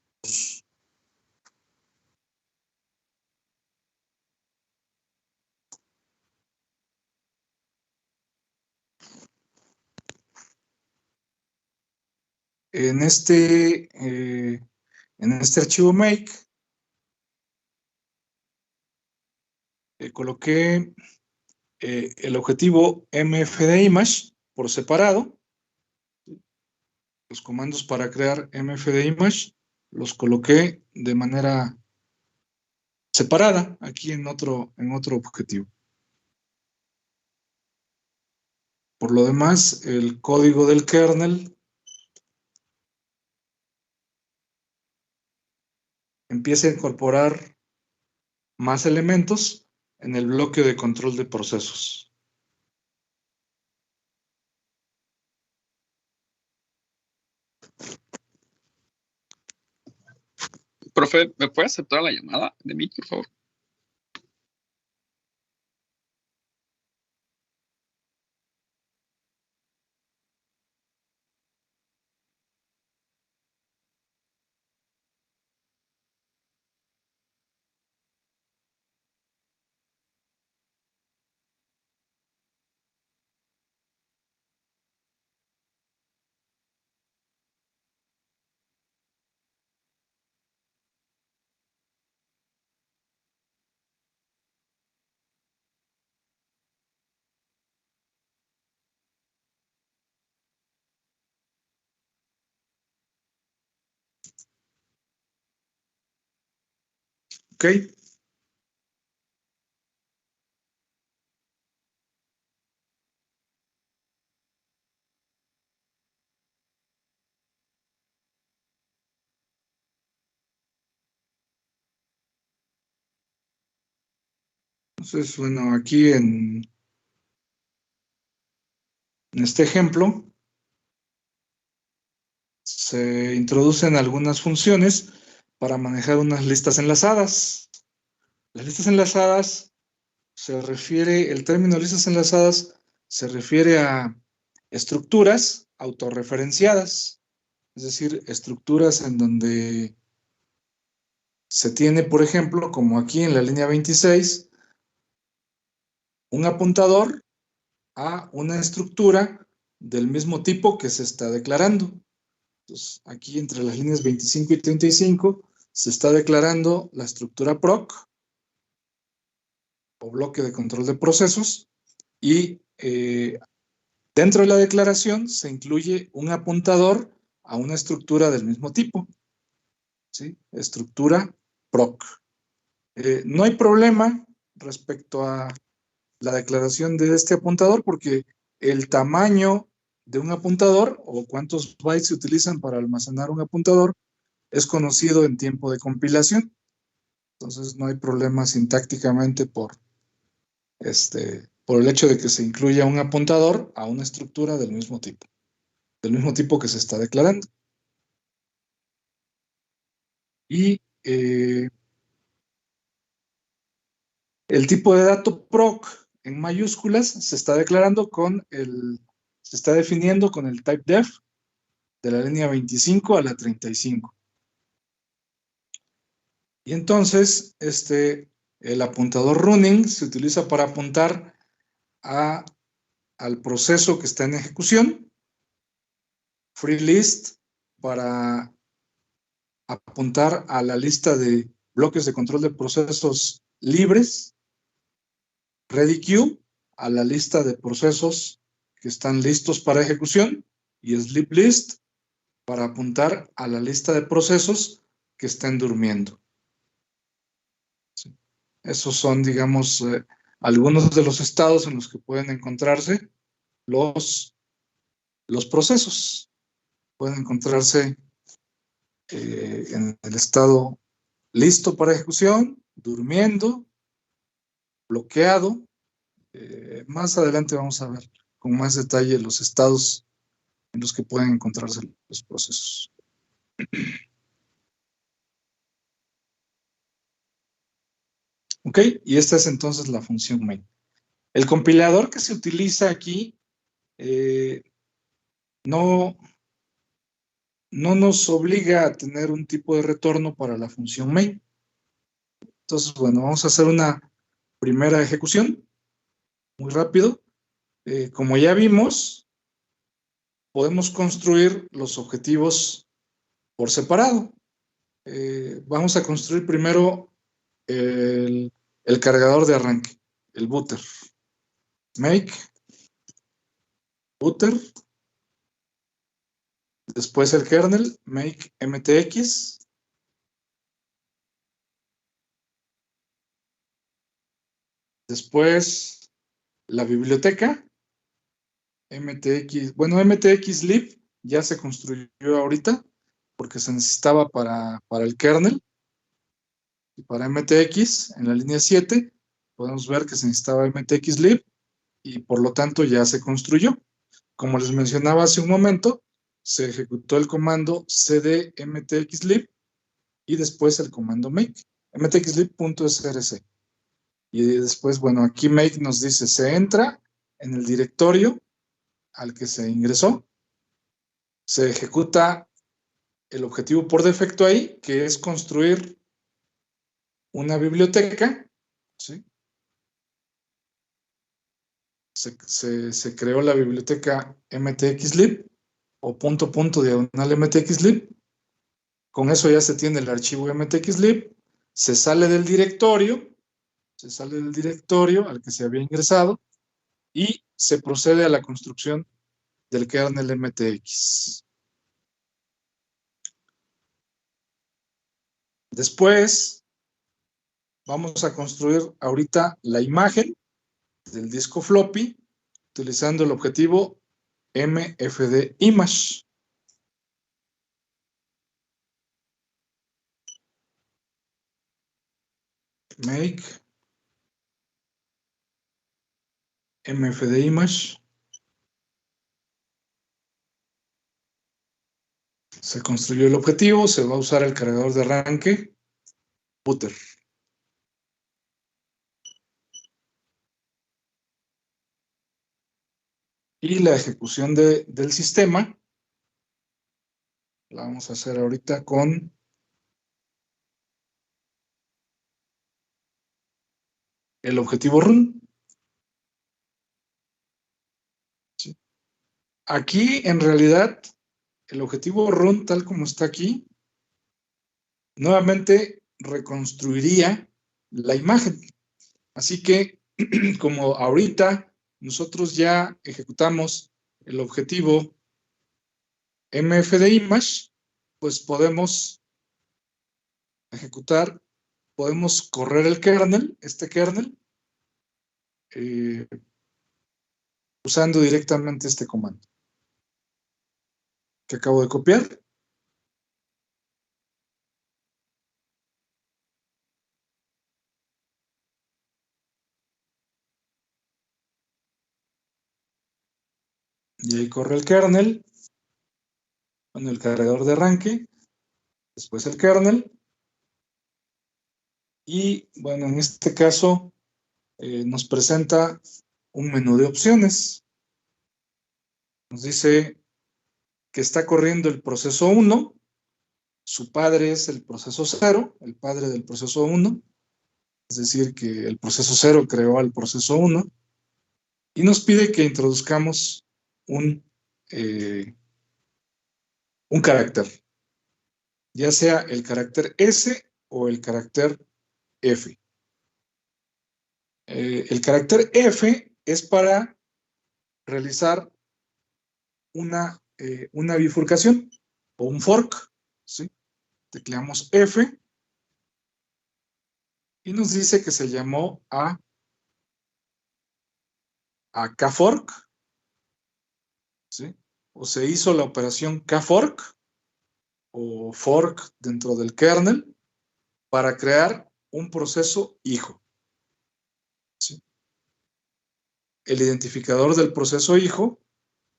En este archivo make, coloqué el objetivo mfdimage por separado. Los comandos para crear mfdimage los coloqué de manera separada aquí en otro objetivo. Por lo demás, el código del kernel empieza a incorporar más elementos en el bloque de control de procesos. Profe, ¿me puede aceptar la llamada de Meet, por favor? ¿Ok? Entonces, bueno, aquí en este ejemplo se introducen algunas funciones para manejar unas listas enlazadas. Las listas enlazadas el término listas enlazadas se refiere a estructuras autorreferenciadas, es decir, estructuras en donde se tiene, por ejemplo, como aquí en la línea 26, un apuntador a una estructura del mismo tipo que se está declarando. Entonces, aquí entre las líneas 25 y 35 se está declarando la estructura PROC o bloque de control de procesos y dentro de la declaración se incluye un apuntador a una estructura del mismo tipo, ¿sí? Estructura PROC. No hay problema respecto a la declaración de este apuntador porque el tamaño de un apuntador o cuántos bytes se utilizan para almacenar un apuntador es conocido en tiempo de compilación. Entonces no hay problema sintácticamente por el hecho de que se incluya un apuntador a una estructura del mismo tipo que se está declarando. Y el tipo de dato proc en mayúsculas se está definiendo con el type def de la línea 25 a la 35. Y entonces, el apuntador running se utiliza para apuntar al proceso que está en ejecución. Free list para apuntar a la lista de bloques de control de procesos libres. Ready queue a la lista de procesos que están listos para ejecución. Y sleep list para apuntar a la lista de procesos que estén durmiendo. Sí. Esos son, digamos, algunos de los estados en los que pueden encontrarse los procesos. Pueden encontrarse en el estado listo para ejecución, durmiendo, bloqueado. Más adelante vamos a ver con más detalle los estados en los que pueden encontrarse los procesos. Ok, y esta es entonces la función main. El compilador que se utiliza aquí no nos obliga a tener un tipo de retorno para la función main. Entonces, bueno, vamos a hacer una primera ejecución, muy rápido. Como ya vimos, podemos construir los objetivos por separado. Vamos a construir primero el cargador de arranque, el booter. Make booter. Después el kernel, make mtx. Después la biblioteca, mtx. Bueno, mtxlib ya se construyó ahorita porque se necesitaba para el kernel. Y para mtx, en la línea 7, podemos ver que se necesitaba mtxlib y por lo tanto ya se construyó. Como les mencionaba hace un momento, se ejecutó el comando cd mtxlib y después el comando make, mtxlib.src. Y después, bueno, aquí make nos dice, se entra en el directorio al que se ingresó, se ejecuta el objetivo por defecto ahí, que es construir una biblioteca, ¿sí? Se creó la biblioteca mtxlib o diagonal mtxlib. Con eso ya se tiene el archivo mtxlib, se sale del directorio al que se había ingresado y se procede a la construcción del kernel mtx. Después vamos a construir ahorita la imagen del disco floppy utilizando el objetivo mfd_image. Make mfd_image. Se construyó el objetivo, se va a usar el cargador de arranque, booter. Y la ejecución del sistema la vamos a hacer ahorita con el objetivo run. ¿Sí? Aquí, en realidad, el objetivo run, tal como está aquí, nuevamente reconstruiría la imagen. Así que, como ahorita nosotros ya ejecutamos el objetivo mfd_image, pues podemos ejecutar, podemos correr el kernel, este kernel, usando directamente este comando que acabo de copiar. Y ahí corre el kernel, con el cargador de arranque, después el kernel. Y bueno, en este caso nos presenta un menú de opciones. Nos dice que está corriendo el proceso 1, su padre es el proceso 0, el padre del proceso 1, es decir, que el proceso 0 creó al proceso 1, y nos pide que introduzcamos un carácter, ya sea el carácter S o el carácter F. El carácter F es para realizar una bifurcación o un fork, ¿sí? Tecleamos F y nos dice que se llamó a kfork, ¿sí? O se hizo la operación kfork o fork dentro del kernel para crear un proceso hijo. ¿Sí? El identificador del proceso hijo,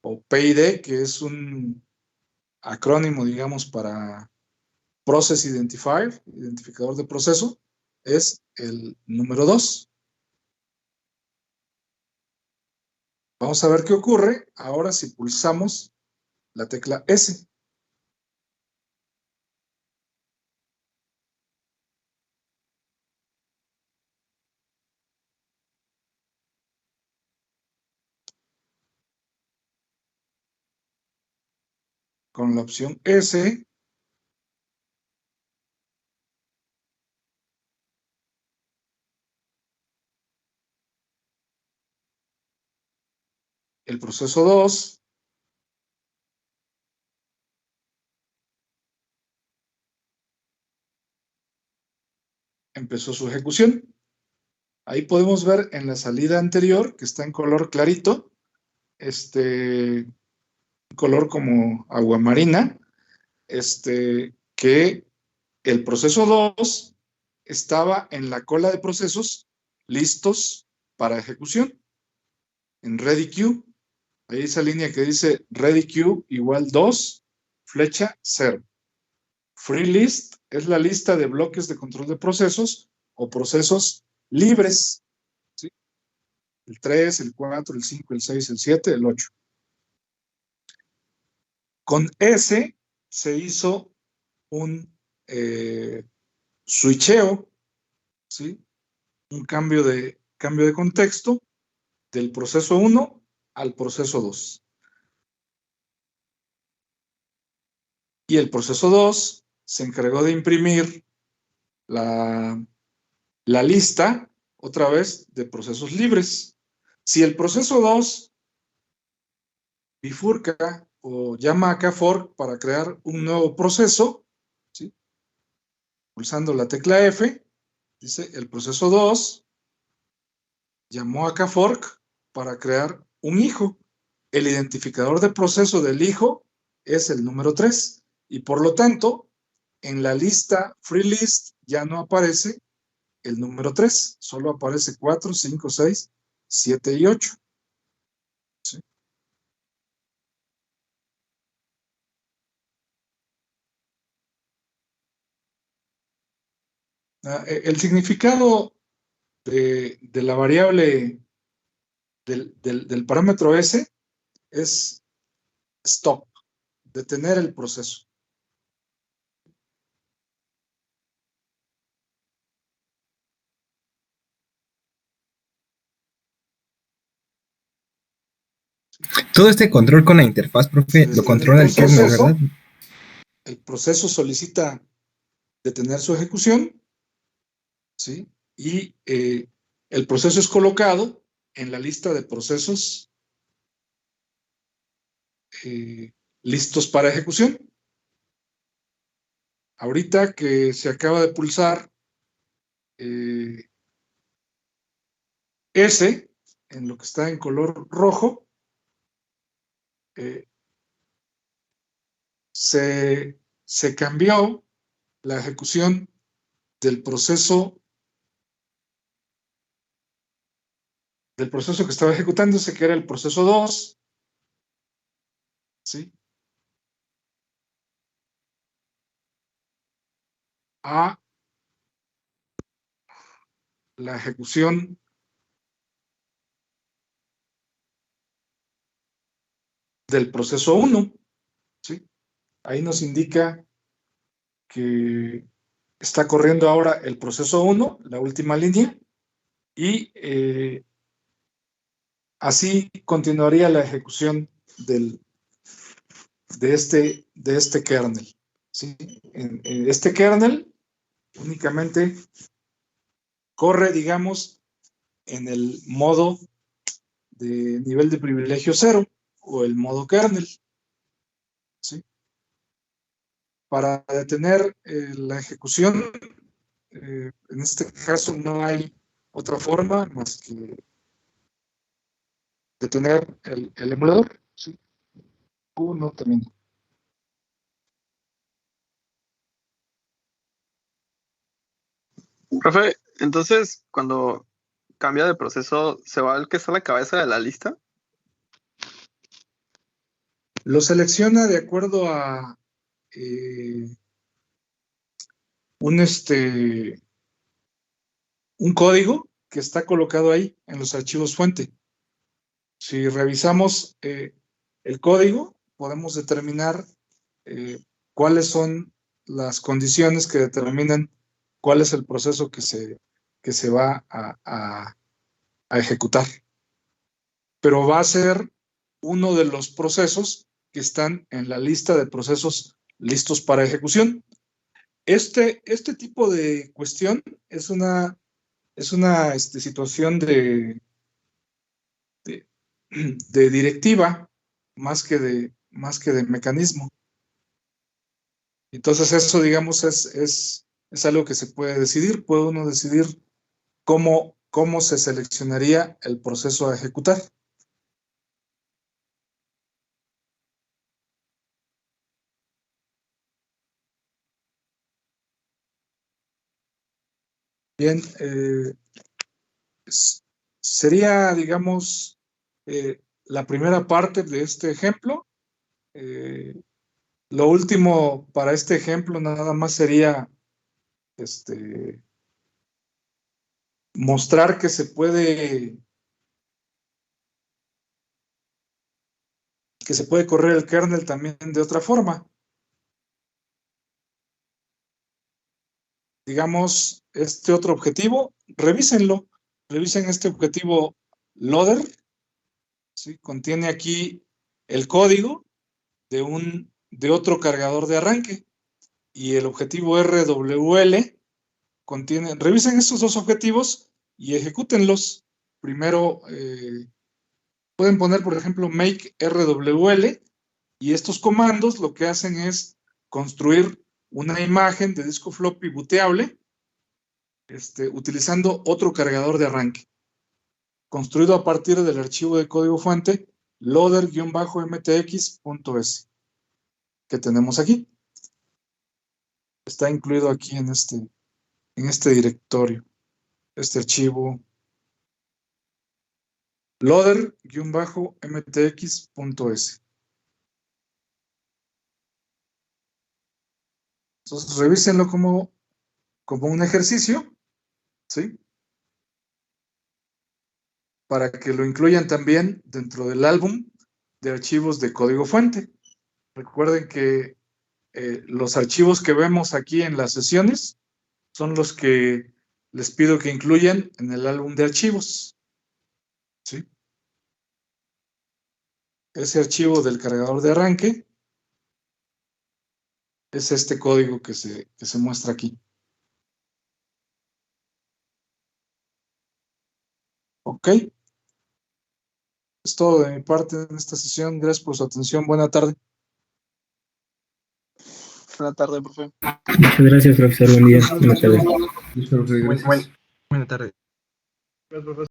o PID, que es un acrónimo, digamos, para Process Identifier, identificador de proceso, es el número 2. Vamos a ver qué ocurre ahora si pulsamos la tecla S. Con la opción S, el proceso 2 empezó su ejecución. Ahí podemos ver en la salida anterior, que está en color clarito, color como aguamarina, que el proceso 2 estaba en la cola de procesos listos para ejecución, en ready queue. Ahí esa línea que dice ready queue igual 2, flecha 0. Free list es la lista de bloques de control de procesos o procesos libres. ¿Sí? El 3, el 4, el 5, el 6, el 7, el 8. Con S se hizo un switcheo, ¿sí? Un cambio de contexto del proceso 1 al proceso 2. Y el proceso 2 se encargó de imprimir la lista, otra vez, de procesos libres. Si el proceso 2 bifurca o llama a kfork para crear un nuevo proceso, ¿sí? Pulsando la tecla F, dice el proceso 2 llamó a kfork para crear un hijo. El identificador de proceso del hijo es el número 3 y por lo tanto en la lista free list ya no aparece el número 3, solo aparece 4, 5, 6, 7 y 8. ¿Sí? El significado de la variable del parámetro S es stop, detener el proceso. Todo este control con la interfaz, profe, lo controla el kernel, ¿verdad? El proceso solicita detener su ejecución, ¿sí? Y el proceso es colocado en la lista de procesos listos para ejecución. Ahorita que se acaba de pulsar S, en lo que está en color rojo, se cambió la ejecución del proceso que estaba ejecutándose, que era el proceso 2, ¿sí? A la ejecución del proceso 1, ¿sí? Ahí nos indica que está corriendo ahora el proceso 1, la última línea, y así continuaría la ejecución de este kernel. ¿Sí? En este kernel únicamente corre, digamos, en el modo de nivel de privilegio 0 o el modo kernel. ¿Sí? Para detener la ejecución, en este caso no hay otra forma más que detener el emulador. ¿Sí? No también. Profe, entonces cuando cambia de proceso, ¿se va el que está a la cabeza de la lista? Lo selecciona de acuerdo a un código que está colocado ahí en los archivos fuente. Si revisamos el código, podemos determinar cuáles son las condiciones que determinan cuál es el proceso que se va a ejecutar. Pero va a ser uno de los procesos que están en la lista de procesos listos para ejecución. Este tipo de cuestión es una situación de directiva más que de mecanismo. Entonces eso, digamos, es algo que se puede decidir. Puede uno decidir cómo se seleccionaría el proceso a ejecutar. Bien, sería, digamos, la primera parte de este ejemplo. Lo último para este ejemplo nada más sería mostrar que se puede correr el kernel también de otra forma. Digamos, este otro objetivo, revísenlo. Revisen este objetivo loader. ¿Sí? Contiene aquí el código de otro cargador de arranque. Y el objetivo RWL contiene. Revisen estos dos objetivos y ejecútenlos. Primero, pueden poner, por ejemplo, make RWL. Y estos comandos lo que hacen es construir una imagen de disco floppy booteable utilizando otro cargador de arranque, construido a partir del archivo de código fuente loader-mtx.s que tenemos aquí. Está incluido aquí en este directorio, este archivo loader-mtx.s. Entonces, revísenlo como un ejercicio, ¿sí? Para que lo incluyan también dentro del álbum de archivos de código fuente. Recuerden que los archivos que vemos aquí en las sesiones son los que les pido que incluyan en el álbum de archivos, ¿sí? Ese archivo del cargador de arranque es este código que se muestra aquí. Ok. Es todo de mi parte en esta sesión. Gracias por su atención. Buena tarde. Buena tarde, profe. Muchas gracias, profesor. Buen día. Buenas tardes. Buena tarde. Gracias, profesor.